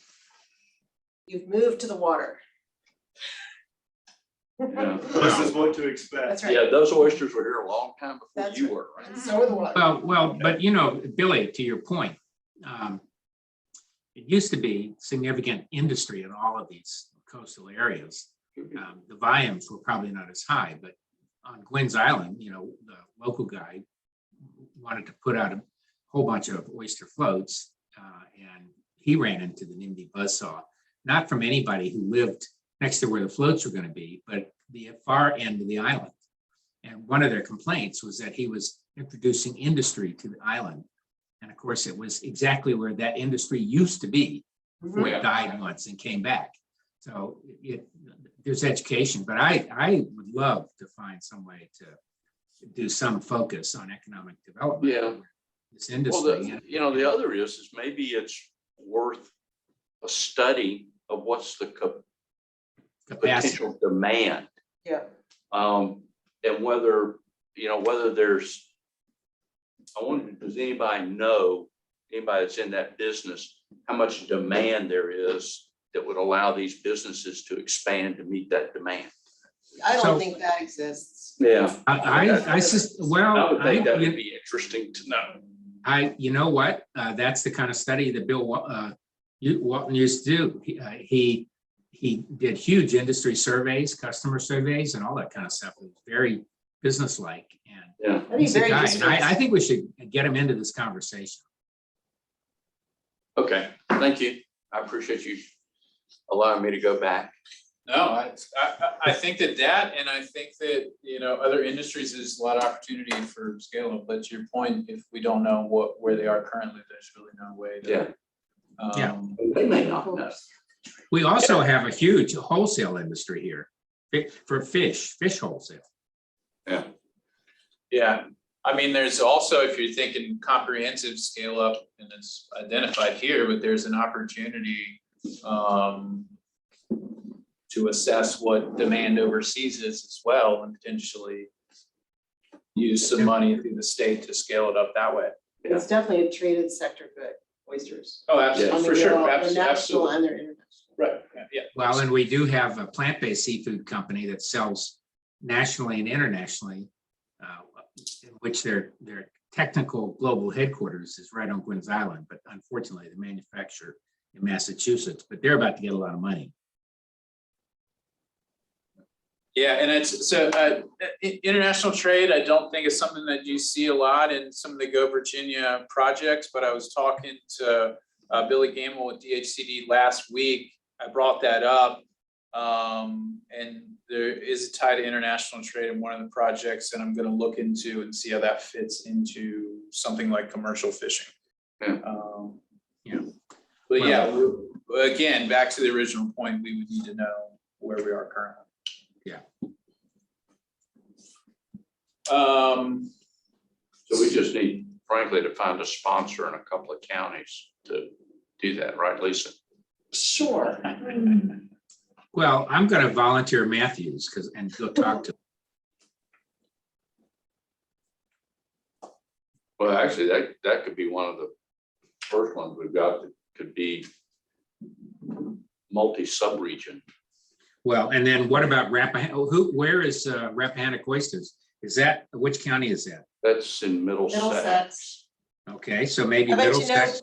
You've moved to the water. Yeah. This is what to expect. That's right. Yeah, those oysters were here a long time before That's you right. were, right? And so are the water. Well, but Billy, to your point, it used to be significant industry in all of these coastal areas. The volumes were probably not as high, but on Gwynn's Island, the local guy wanted to put out a whole bunch of oyster floats, and he ran into the NIMBY buzzsaw, not from anybody who lived next to where the floats were going to be, but the far end of the island. And one of their complaints was that he was introducing industry to the island. And of course, it was exactly where that industry used to be before Yeah. it died once and came back. So there's education, but I would love to find some way to do some focus on economic development. Yeah. This Well, industry. the other is maybe it's worth a study of what's the Capacity. potential demand. Yeah. And whether there's, does anybody that's in that business, how much demand there is that would allow these businesses to expand to meet that demand? I So- don't think that exists. Yeah. I I would think that would be interesting to know. you know what? That's the kind of study that Bill Walton used to do. He did huge industry surveys, customer surveys, and all that kind of stuff. It was very businesslike, and Yeah. That'd be he's a very guy. useful. And I think we should get him into this conversation. Okay, thank you. I appreciate you allowing me to go back. No, I think that, and I think that, other industries, there's a lot of opportunity for scale up, but to your point, if we don't know where they are currently, there's really no way to. Yeah. They may not know. We also have a huge wholesale industry here for fish wholesale. Yeah, I mean, there's also, if you're thinking comprehensive scale up, and it's identified here, but there's an opportunity to assess what demand overseas is as well, and potentially use some money through the state to scale it up that way. It's definitely a traded sector good, oysters. Oh, I absolutely, mean, for they're sure, all- they're national absolutely, and they're international. right, yeah. Well, and we do have a plant-based seafood company that sells nationally and internationally, in which their technical global headquarters is right on Gwynn's Island, but unfortunately, they manufacture in Massachusetts, but they're about to get a lot of money. Yeah, and it's so international trade, I don't think is something that you see a lot in some of the Go Virginia projects, but I was talking to Billy Gamble with DHCD last week. I brought that up And there is a tie to international trade in one of the projects, and I'm gonna look into and see how that fits into something like commercial fishing. Yeah. Yeah. But yeah, again, back to the original point, we would need to know where we are currently. Yeah. So we just need, frankly, to find a sponsor in a couple of counties to do that, right, Lisa? Sure. Well, I'm gonna volunteer Matthews and go talk to. Well, actually, that could be one of the first ones we've got that could be multi-sub-region. Well, and then what about where is Rappahannock Oysters? Is that, which county is that? That's in Middlesex. Middlesex. Okay, so maybe I bet you know, Middlesex.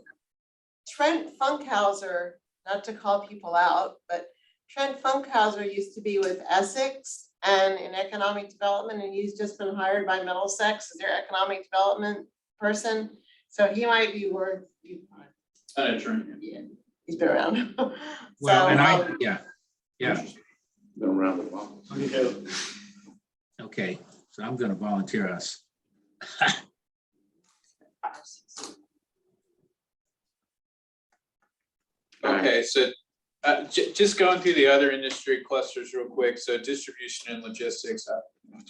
Trent Funkhauser, not to call people out, but Trent Funkhauser used to be with Essex and in economic development, and he's just been hired by Middlesex as their economic development person. So he might be worth, yeah, he's been around. Well, and So, yeah, Been around a while. okay, so I'm gonna volunteer us. Okay, so just going through the other industry clusters real quick. So distribution and logistics, to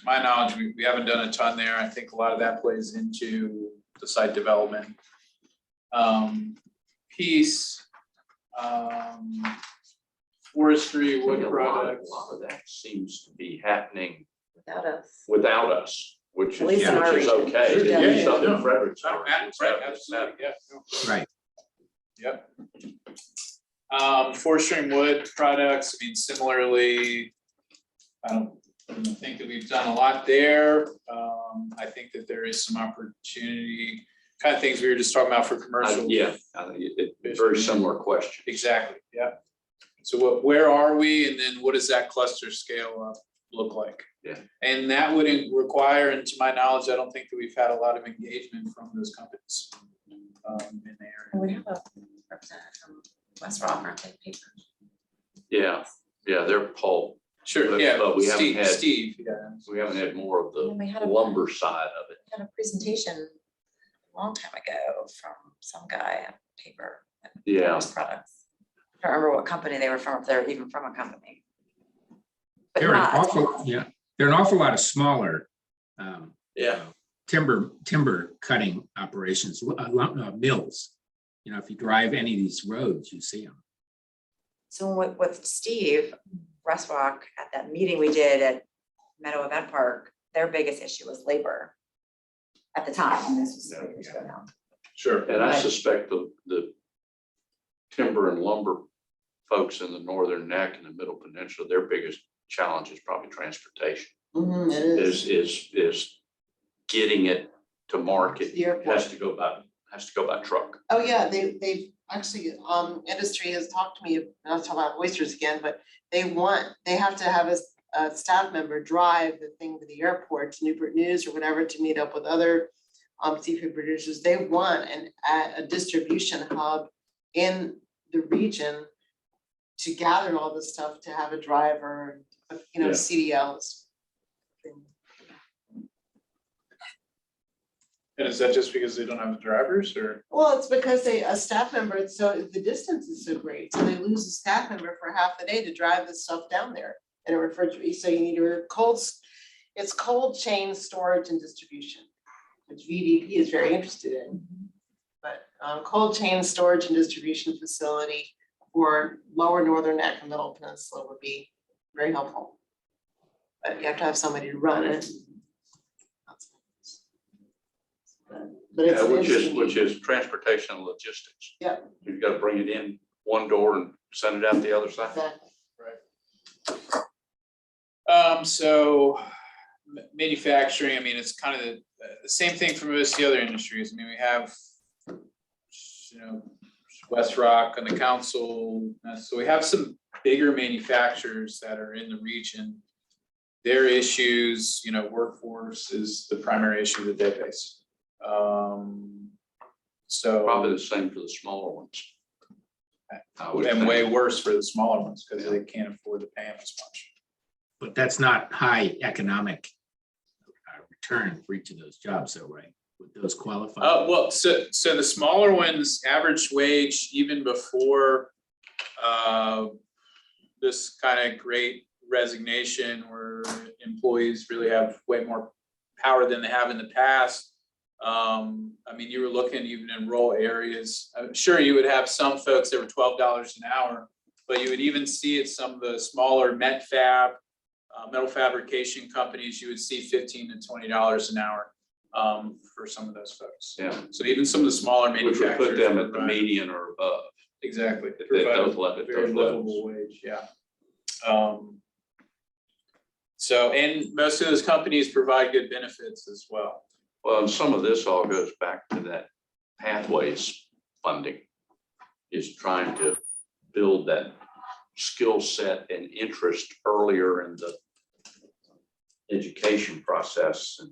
my knowledge, we haven't done a ton there. I think a lot of that plays into the site development piece. Forestry, wood A products. lot of that seems to be happening Without us. without us, which At least is, in our which is region. okay. Sure, In yeah. Southern Fredericksburg. Right, absolutely, yeah. no. Right. Yep. Forestry and wood products, I mean, similarly, I don't think that we've done a lot there. I think that there is some opportunity, kind of things we were just talking about for commercial. Yeah, I think very similar question. Exactly, yeah. So where are we, and then what does that cluster scale up look like? Yeah. And that would require, and to my knowledge, I don't think that we've had a lot of engagement from those companies in the area. And we have a representative from West Rock, aren't they, paper? Yeah, they're pulp. Sure, But- yeah, but we haven't had- Steve, yeah. We haven't had more of the And we had a- lumber side of it. Had a presentation a long time ago from some guy at paper. at Yeah. Forest Products. I don't remember what company they were from, if they're even from a company. But There are an not, awful, there are an awful lot of smaller Yeah. timber cutting operations, mills. You know, if you drive any of these roads, you see them. so with Steve, West Rock, at that meeting we did at Meadow Event Park, their biggest issue was labor at the time, and this was 3 years ago now. Sure. And I Right. suspect the timber and lumber folks in the northern neck and the middle peninsula, their biggest challenge is probably transportation. mhm, it is. Is getting it to market. The airport. Has to go by truck. Oh, yeah, they've actually, industry has talked to me, not talking about oysters again, but they have to have a staff member drive the thing to the airport, to Newport News or whatever, to meet up with other seafood producers. They want a distribution hub in the region to gather all this stuff, to have a driver, Yeah. CDLs. And is that just because they don't have the drivers, or? Well, it's because a staff member, so the distance is so great, so they lose a staff member for half the day to drive this stuff down there. And a refrigerator, so you need it's cold chain storage and distribution, which VDP is very interested in. But cold chain storage and distribution facility for lower northern neck and middle peninsula would be very helpful. But you have to have somebody to run it. But it's Yeah, an interesting- which is transportation and logistics. Yeah. You've got to bring it in one door and send it out the other side. Exactly. So manufacturing, I mean, it's kind of the same thing for most of the other industries. I mean, we have, West Rock and the council. So we have some bigger manufacturers that are in the region. Their issues, workforce is the primary issue that they face. So Probably the same for the smaller ones. I would And think. way worse for the smaller ones because they can't afford to pay them as much. But that's not high economic return for each of those jobs, though, right? Would those qualify? Well, so the smaller ones, average wage, even before this kind of great resignation where employees really have way more power than they have in the past. I mean, you were looking even in rural areas. I'm sure you would have some folks that were $12 an hour, but you would even see at some of the smaller metal fabrication companies, you would see $15 to $20 an hour for some of those folks. Yeah, So even some of the smaller which would manufacturers. put them at the provide- median or above. Exactly. At provide those a le- at very those livable wage, yeah. So, and most of those companies provide good benefits as well. Well, and some of this all goes back to that pathways funding, is trying to build that skill set and interest earlier in the education process. And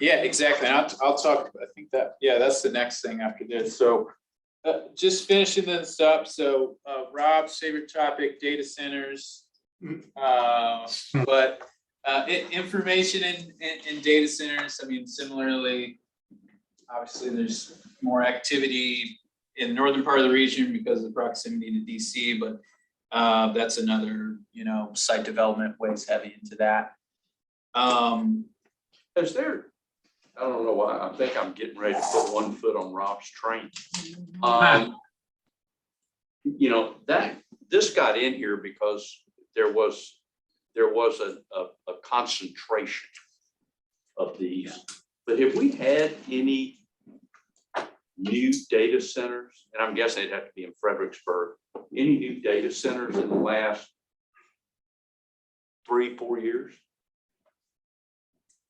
Yeah, exactly. And I'll talk, I think that, yeah, that's the next thing after this. So just finishing this up. So Rob's favorite topic, data centers. But information in data centers, I mean, similarly, obviously there's more activity in the northern part of the region because of the proximity to DC, but that's another, site development weighs heavy into that. is there, I don't know why, I think I'm getting ready to put one foot on Rob's train. That, this got in here because there was a concentration of these. But have we had any new data centers? And I'm guessing it'd have to be in Fredericksburg. Any new data centers in the last 3-4 years?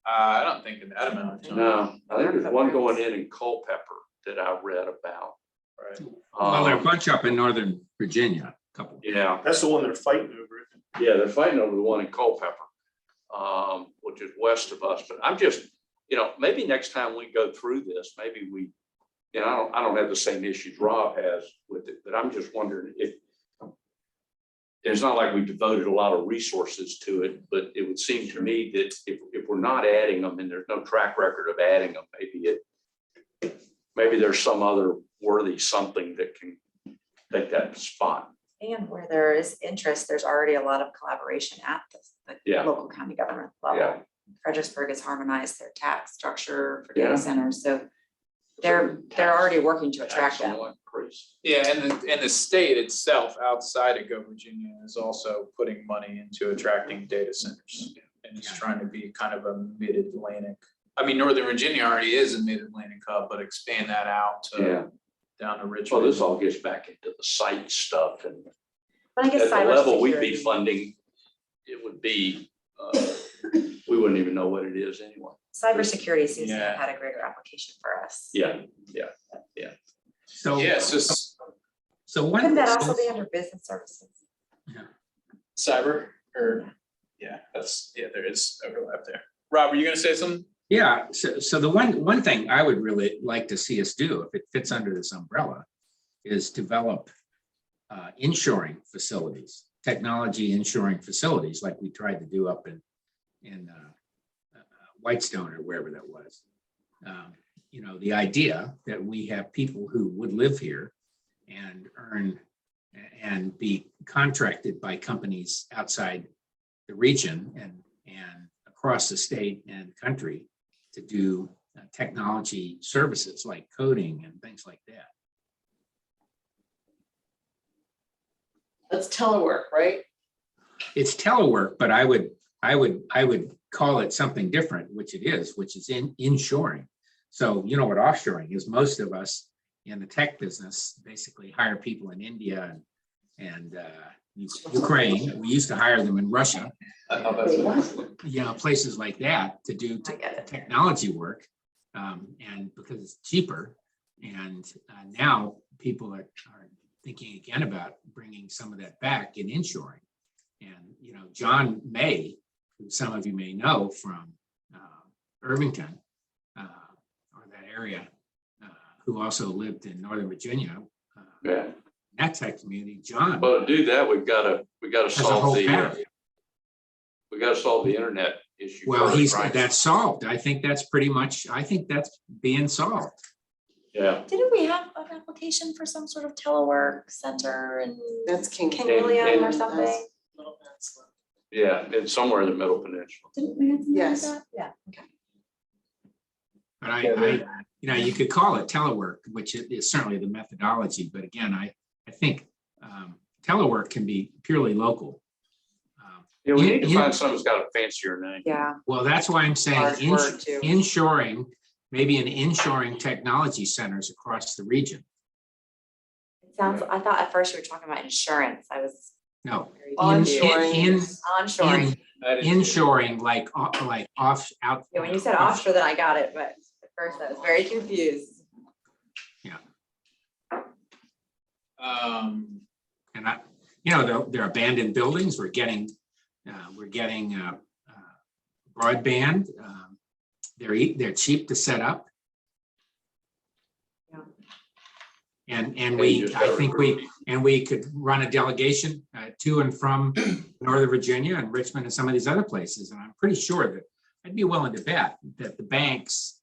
I don't think in that amount of time. No, I think there's one going in Culpeper that I read about. Right. Well, there are a bunch up in Northern Virginia, a couple. Yeah, That's the one they're fighting over. yeah, they're fighting over the one in Culpeper, which is west of us. But I'm just, maybe next time we go through this, maybe we, I don't have the same issues Rob has with it, but I'm just wondering if it's not like we devoted a lot of resources to it, but it would seem to me that if we're not adding them and there's no track record of adding them, maybe there's some other worthy something that can take that spot. And where there is interest, there's already a lot of collaboration at the Yeah. local county government Yeah. level. Fredericksburg has harmonized their tax structure for Yeah. data centers, so they're already working to attract them. Excellent, Chris. Yeah, and the state itself outside of Go Virginia is also putting money into attracting data centers. And it's trying to be kind of a mid-Atlantic. I mean, Northern Virginia already is a mid-Atlantic hub, but expand that out Yeah. to down to Richmond. Well, this all gets back into the site stuff and But I guess at the level we'd be cybersecurity, funding, it would be, we wouldn't even know what it is anyway. cybersecurity seems to have Yeah. had a greater application for us. Yeah, So, Yeah, it's just so one. Couldn't that also be under business services? cyber or, there is overlap there. Rob, were you gonna say something? Yeah, so the one thing I would really like to see us do, if it fits under this umbrella, is develop insuring facilities, technology insuring facilities, like we tried to do up in Whitestone or wherever that was. The idea that we have people who would live here and earn and be contracted by companies outside the region and across the state and country to do technology services like coding and things like that. That's telework, right? It's telework, but I would call it something different, which it is, which is inshoring. So you know what offshoring is. Most of us in the tech business basically hire people in India and Ukraine. We used to hire them in Russia, places like that to do I get it. technology work, and because it's cheaper. And now people are thinking again about bringing some of that back in inshoring. And John May, who some of you may know from Irvington or that area, who also lived in Northern Virginia, Yeah, that tech community, John, well, to do that, we gotta has a solve whole the, path. we gotta solve the internet issue. Well, first, right? that's solved. I think that's being solved. Yeah, Didn't we have an application for some sort of telework center in That's King. King William or and- something? That's Little Peninsula. yeah, it's somewhere in the Middle Peninsula. Didn't we have something like Yes. that? Yeah, okay. But you could call it telework, which is certainly the methodology, but again, I think telework can be purely local. Yeah, we need to Yeah. find something that's got a fancier name. Yeah. Well, that's why I'm saying Large word, too. inshoring, maybe an inshoring technology centers across the region. It sounds, I thought at first you were talking about insurance. I was No. very Onshoring. onshoring. Inshoring, like off, out. Yeah, when you said offshore, then I got it, but at first I was very confused. And they're abandoned buildings. We're getting broadband. They're cheap to set up. Yeah. And You we, just I gotta think we could run a delegation to and from Northern Virginia and Richmond and some of these other places. And I'm pretty sure that I'd be willing to bet that the banks,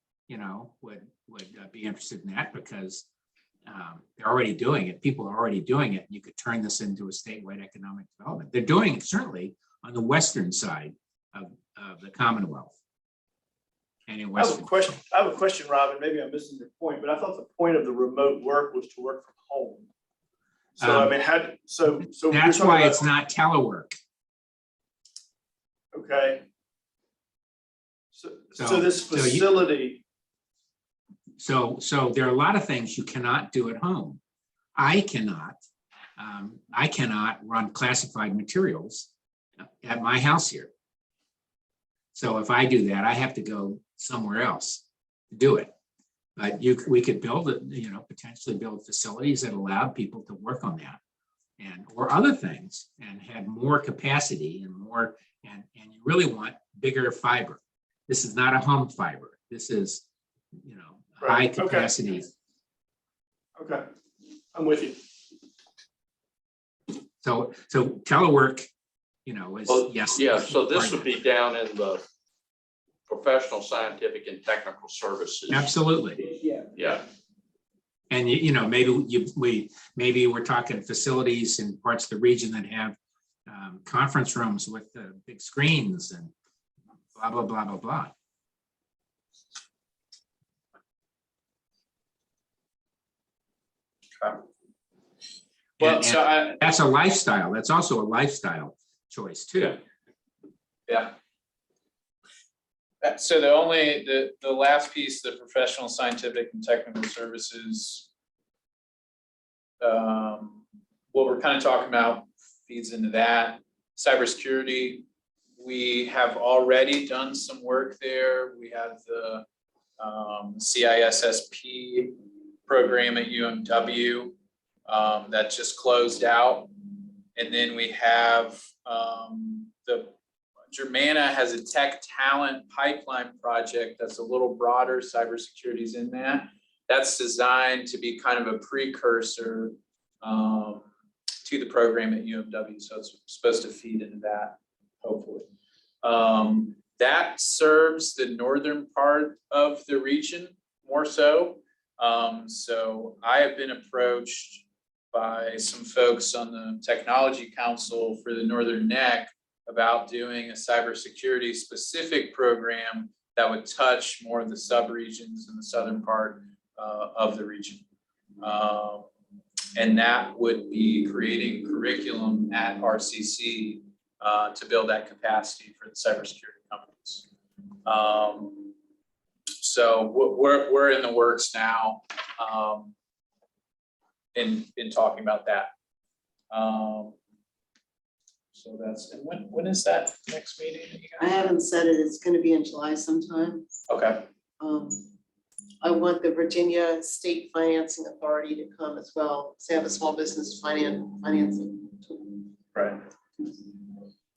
would be interested in that because they're already doing it. People are already doing it. You could turn this into a statewide economic development. They're doing it certainly on the western side of the Commonwealth. And in I have a Western. question, Robin, maybe I'm missing your point, but I thought the point of the remote work was to work from home. So I mean, so. you're That's talking why about- it's not telework. Okay. So So- this so you- facility, So there are a lot of things you cannot do at home. I cannot run classified materials at my house here. So if I do that, I have to go somewhere else to do it. But we could build it, potentially build facilities that allow people to work on that or other things and have more capacity and more, and you really want bigger fiber. This is not a home fiber. This is, high Right, okay. capacity. okay, I'm with you. So telework, is, Well, yes. yeah, so this would be down in the professional, scientific and technical services. Absolutely. Yeah, And maybe we're talking facilities in parts of the region that have conference rooms with big screens and blah, blah, blah, blah, blah. Well, And- so I, That's a lifestyle. That's also a lifestyle choice too. yeah. So the last piece, the professional, scientific and technical services. What we're kind of talking about feeds into that. Cybersecurity, we have already done some work there. We have the CISSP program at UMW that just closed out. And then we have the Germana has a tech talent pipeline project that's a little broader. Cybersecurity's in that. That's designed to be kind of a precursor to the program at UMW. So it's supposed to feed into that, hopefully. That serves the northern part of the region more so. So I have been approached by some folks on the Technology Council for the Northern Neck about doing a cybersecurity specific program that would touch more of the subregions in the southern part of the region. And that would be creating curriculum at RCC to build that capacity for the cybersecurity companies. So we're in the works now in talking about that. So that's, and when is that next meeting? that you I guys- haven't said it, it's gonna be in July sometime. Okay, I want the Virginia State Financing Authority to come as well, to have a small business financing tool. right.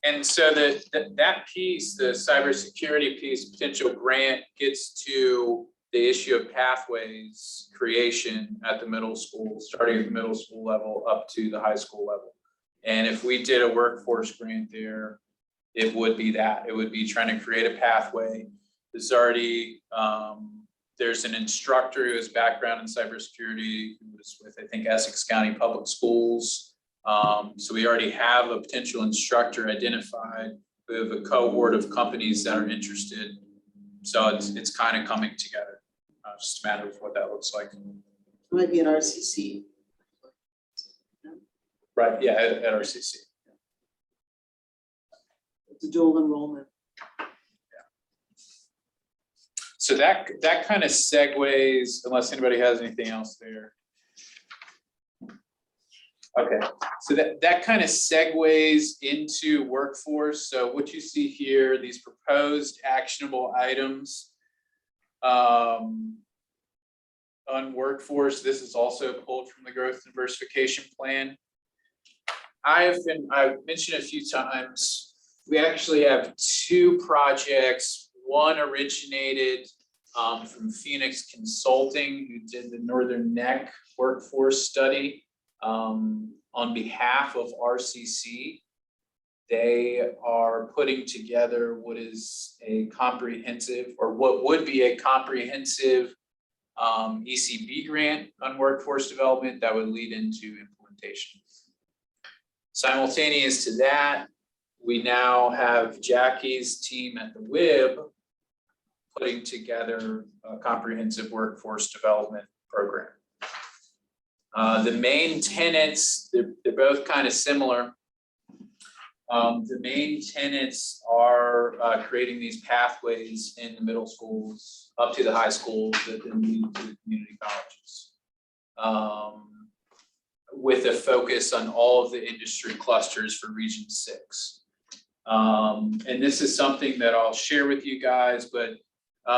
And so that piece, the cybersecurity piece, potential grant gets to the issue of pathways creation at the middle school, starting at the middle school level up to the high school level. And if we did a workforce grant there, it would be that. It would be trying to create a pathway. There's already, there's an instructor who has background in cybersecurity who was with, I think, Essex County Public Schools. So we already have a potential instructor identified. We have a cohort of companies that are interested. So it's kind of coming together. Just a matter of what that looks like. Might be an RCC. Right, yeah, at RCC. It's a dual enrollment. So that kind of segues, unless anybody has anything else there. Okay, so that kind of segues into workforce. So what you see here, these proposed actionable items on workforce, this is also pulled from the growth and diversification plan. I've mentioned a few times, we actually have two projects. One originated from Phoenix Consulting, who did the Northern Neck workforce study on behalf of RCC. They are putting together what is a comprehensive, or what would be a comprehensive ECB grant on workforce development that would lead into implementation. Simultaneous to that, we now have Jackie's team at the WIB putting together a comprehensive workforce development program. The main tenets, they're both kind of similar. The main tenets are creating these pathways in the middle schools up to the high schools that then lead to the community colleges. With a focus on all of the industry clusters for Region 6. And this is something that I'll share with you guys, but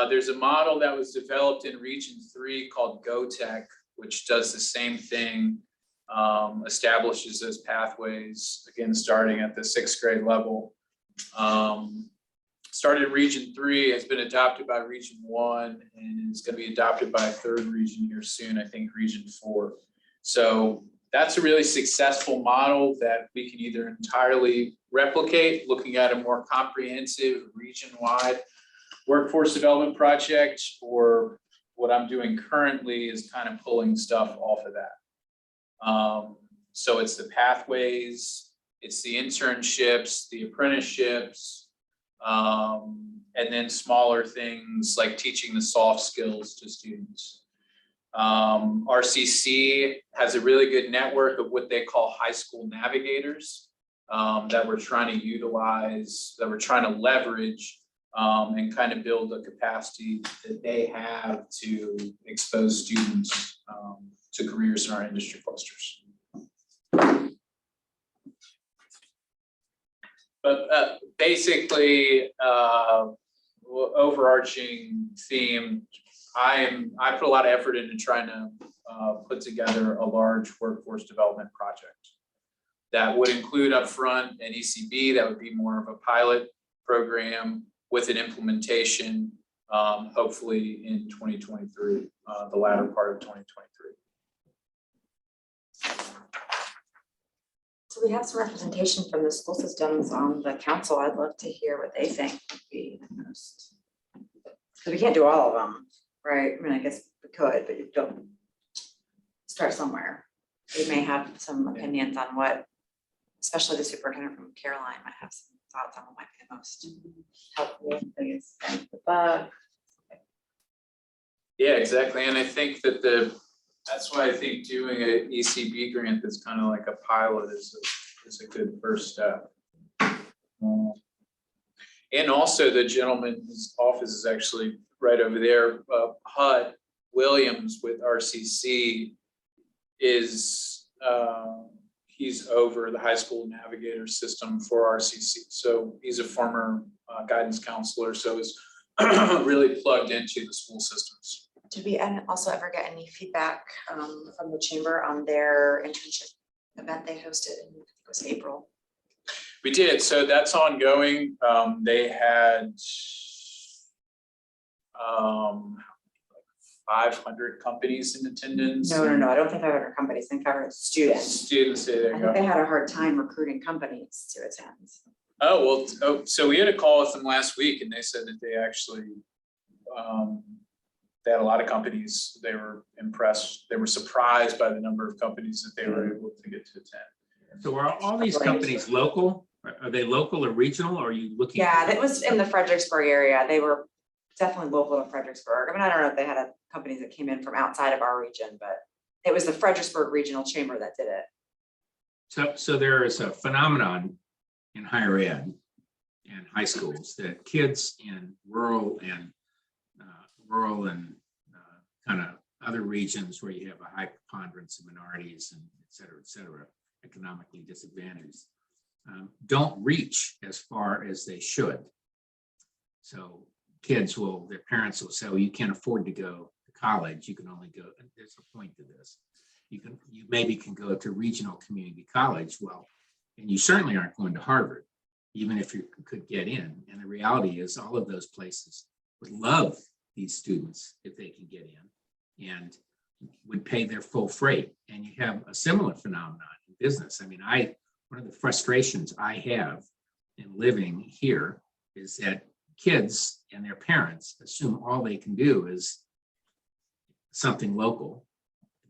there's a model that was developed in Region 3 called GoTech, which does the same thing, establishes those pathways, again, starting at the 6th grade level. Started in Region 3, has been adopted by Region 1, and is going to be adopted by a third region here soon, I think Region 4. So that's a really successful model that we can either entirely replicate, looking at a more comprehensive region-wide workforce development project, or what I'm doing currently is kind of pulling stuff off of that. So it's the pathways, it's the internships, the apprenticeships, and then smaller things like teaching the soft skills to students. RCC has a really good network of what they call high school navigators that we're trying to utilize, that we're trying to leverage and kind of build the capacity that they have to expose students to careers in our industry clusters. But basically, overarching theme, I put a lot of effort into trying to put together a large workforce development project that would include upfront an ECB, that would be more of a pilot program with an implementation, hopefully in 2023, the latter part of 2023. So we have some representation from the school systems on the council. I'd love to hear what they think would be the most. Because we can't do all of them, right? I mean, I guess we could, but you don't start somewhere. We may have some opinions on what, especially the superintendent from Caroline might have some thoughts on what might be the most helpful, biggest bang for the buck. Yeah, exactly. And I think that that's why I think doing an ECB grant that's kind of like a pilot is a good first step. And also the gentleman whose office is actually right over there, HUD Williams with RCC is, he's over the high school navigator system for RCC. So he's a former guidance counselor, so is really plugged into the school systems. Did we also ever get any feedback from the chamber on their internship event they hosted in, I think it was April? We did, so that's ongoing. They had like 500 companies in attendance. No, I don't think 500 companies, I think 500 students. Students, there I you think they go. had a hard time recruiting companies to attend. So we had a call with them last week and they said that they actually, they had a lot of companies. They were impressed. They were surprised by the number of companies that they were able to get to attend. So are all these companies local? Are they local or regional? Or are you looking? Yeah, that was in the Fredericksburg area. They were definitely local to Fredericksburg. I mean, I don't know if they had companies that came in from outside of our region, but it was the Fredericksburg Regional Chamber that did it. So there is a phenomenon in higher ed and high schools that kids in rural and kind of other regions where you have a high preponderance of minorities and et cetera, economically disadvantaged, don't reach as far as they should. So their parents will say, well, you can't afford to go to college. You can only go, and there's a point to this. You maybe can go to regional community college. Well, and you certainly aren't going to Harvard, even if you could get in. And the reality is all of those places would love these students if they can get in and would pay their full freight. And you have a similar phenomenon in business. I mean, one of the frustrations I have in living here is that kids and their parents assume all they can do is something local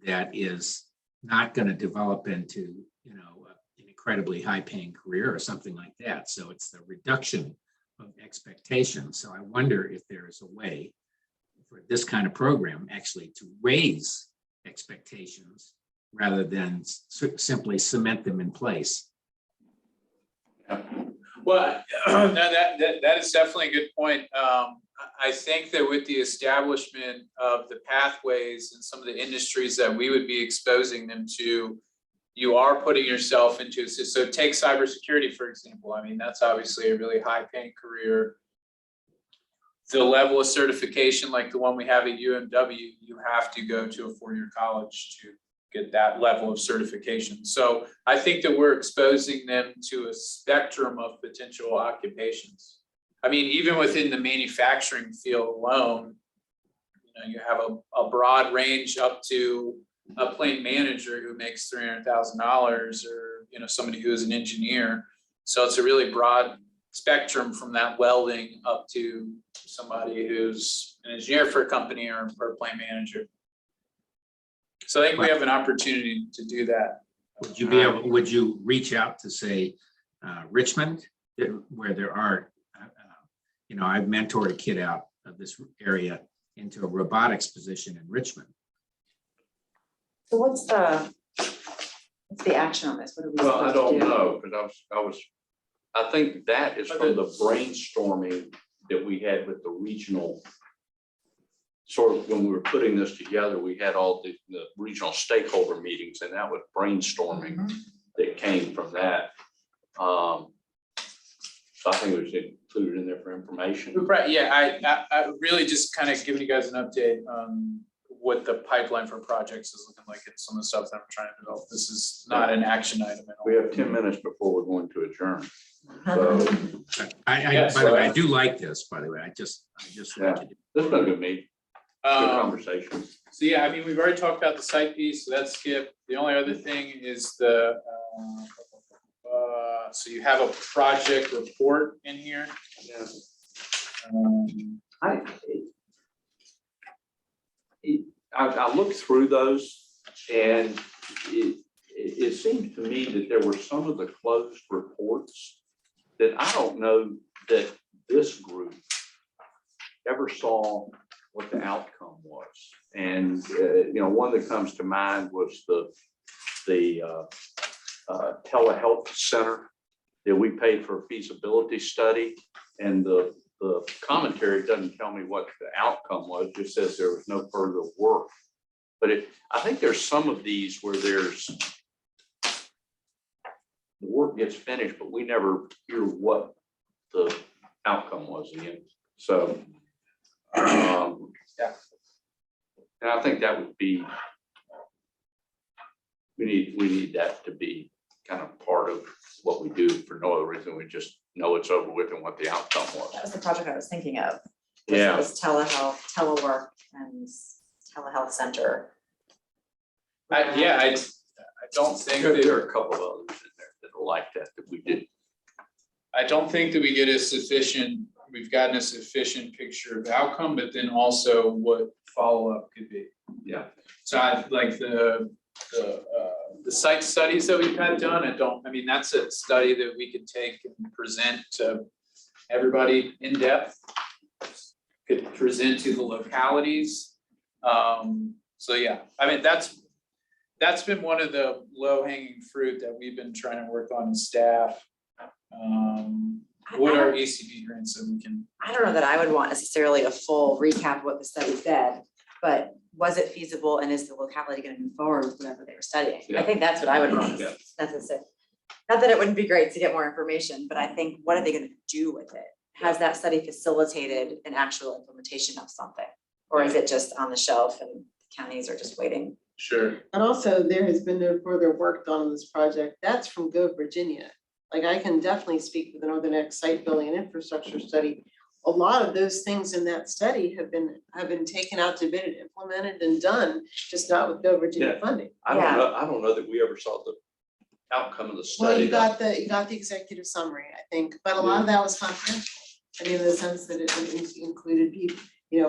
that is not going to develop into, an incredibly high paying career or something like that. So it's the reduction of expectations. So I wonder if there is a way for this kind of program actually to raise expectations rather than simply cement them in place. Well, no, that is definitely a good point. I think that with the establishment of the pathways and some of the industries that we would be exposing them to, you are putting yourself into, so take cybersecurity, for example. I mean, that's obviously a really high paying career. The level of certification like the one we have at UMW, you have to go to a four-year college to get that level of certification. So I think that we're exposing them to a spectrum of potential occupations. I mean, even within the manufacturing field alone, you have a broad range up to a plant manager who makes $300,000 or, somebody who is an engineer. So it's a really broad spectrum from that welding up to somebody who's an engineer for a company or a plant manager. So I think we have an opportunity to do that. Would you reach out to say Richmond, where there are, I've mentored a kid out of this area into a robotics position in Richmond. So what's the action on this? What are we Well, I supposed to don't do? know, because I think that is from the brainstorming that we had with the regional, sort of when we were putting this together, we had all the regional stakeholder meetings, and that was brainstorming that came from that. So I think it was included in there for information. Right, yeah, I really just kind of giving you guys an update on what the pipeline for projects is looking like and some of the stuff that I'm trying to develop. This is not an action item at all. We have 10 minutes before we're going to adjourn. So By the way, I do like this, by the way. I just like it. this has been a good meeting, good conversation. So yeah, I mean, we've already talked about the site piece, so that's skipped. The only other thing is so you have a project report in here. Yeah. I looked through those, and it seemed to me that there were some of the closed reports that I don't know that this group ever saw what the outcome was. And, one that comes to mind was the telehealth center that we paid for a feasibility study. And the commentary doesn't tell me what the outcome was, just says there was no further work. But I think there's some of these where the work gets finished, but we never hear what the outcome was again. So, yeah. And I think that would be, we need that to be kind of part of what we do for no other reason. We just know it's over with and what the outcome was. That was the project I was thinking of. Yeah. It was telehealth, telework, and telehealth center. Yeah, I don't think There that, are a couple of others in there that are like that we did. I don't think that we've gotten a sufficient picture of the outcome, but then also what follow-up could be. Yeah. So I like the site studies that we've had done, I mean, that's a study that we could take and present to everybody in depth. Could present to the localities. So yeah, I mean, that's been one of the low-hanging fruit that we've been trying to work on in staff. What are ECB grants that we can, I don't know that I would want necessarily a full recap of what the study said, but was it feasible and is the locality gonna move forward with whatever they were studying? I Yeah. think that's what I would want. Yeah. That's it. Not that it wouldn't be great to get more information, but I think what are they gonna do with it? Has that study facilitated an actual implementation of something? Or is it just on the shelf and counties are just waiting? sure, And also, there has been no further work done on this project. That's from Go Virginia. Like, I can definitely speak for the Northern X Site Building and Infrastructure Study. A lot of those things in that study have been taken out to bid and implemented and done, just not with Go Virginia Yeah. funding. I don't know that we ever saw the outcome of the Well, study. you got the executive summary, I think, but a lot of that was confidential. I mean, in the sense that it included people,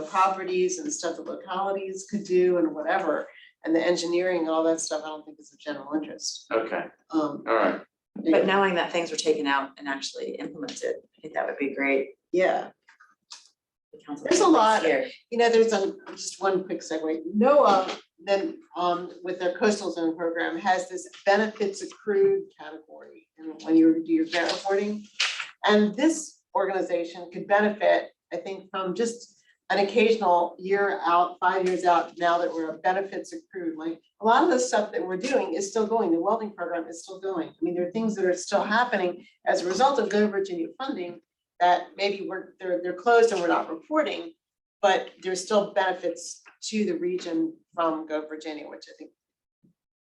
properties and stuff that localities could do and whatever. And the engineering, all that stuff, I don't think is of general interest. Okay, all right. But knowing that things were taken out and actually implemented, I think that would be great. Yeah, The council There's a lot. here. there's just one quick segue. NOAA then, with their coastal zone program has this benefits accrued category. And when you do your grant reporting, and this organization could benefit, I think, from just an occasional year out, 5 years out, now that we're benefits accrued, like a lot of the stuff that we're doing is still going, the welding program is still going. I mean, there are things that are still happening as a result of Go Virginia funding that maybe they're closed and we're not reporting, but there's still benefits to the region from Go Virginia, which I think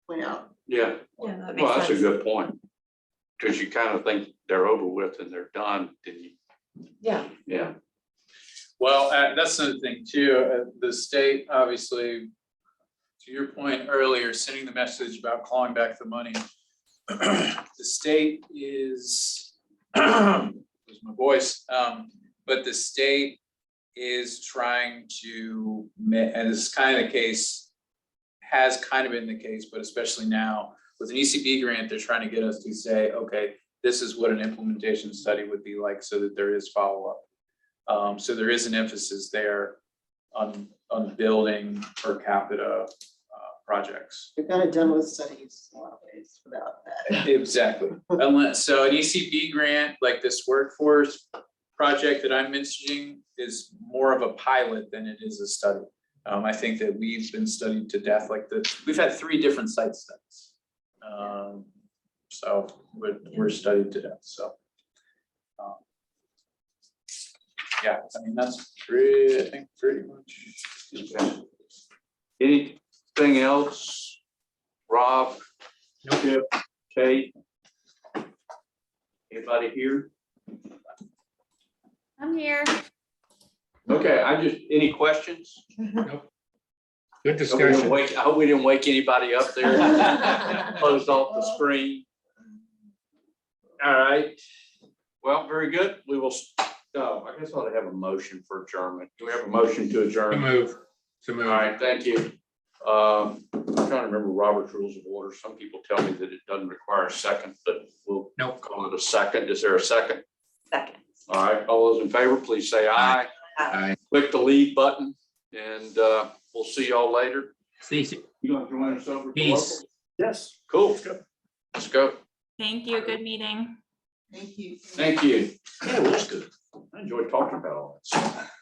point out. Yeah, Yeah, that well, makes that's a sense. good point. Because you kind of think they're over with and they're done, didn't you? Yeah, Yeah, well, that's another thing too, the state, obviously, to your point earlier, sending the message about clawing back the money. The state is, lose my voice, but the state is trying to, and this is kind of the case, has kind of been the case, but especially now, with an ECB grant, they're trying to get us to say, okay, this is what an implementation study would be like, so that there is follow-up. So there is an emphasis there on building per capita projects. We've got it done with studies in a lot of ways without that. Exactly. Unless, so an ECB grant, like this workforce project that I'm mentioning, is more of a pilot than it is a study. I think that we've been studied to death like this. We've had 3 different site studies. So we're studied to death, so. Yeah, I mean, that's pretty much. okay. Anything else? Rob? Chip? Kate? Anybody here? I'm here. Okay, any questions? Good I hope we didn't discussion. I hope we didn't wake anybody up there. Closed off the screen. All right. Well, very good. We will, I guess I ought to have a motion for adjournment. Do we have a motion to adjourn? To All move. right, thank you. I'm trying to remember Robert's Rules of Order. Some people tell me that it doesn't require a second, but we'll Nope. call it a second. Is there a second? second. All right, all those in favor, please say aye. Aye. Click the leave button and we'll see y'all later. See you. You gonna join us over? at the Peace. local? Yes. Cool. Let's go. Thank you. Good meeting. Thank you. Thank you. Yeah, it was good. I enjoyed talking about all that stuff.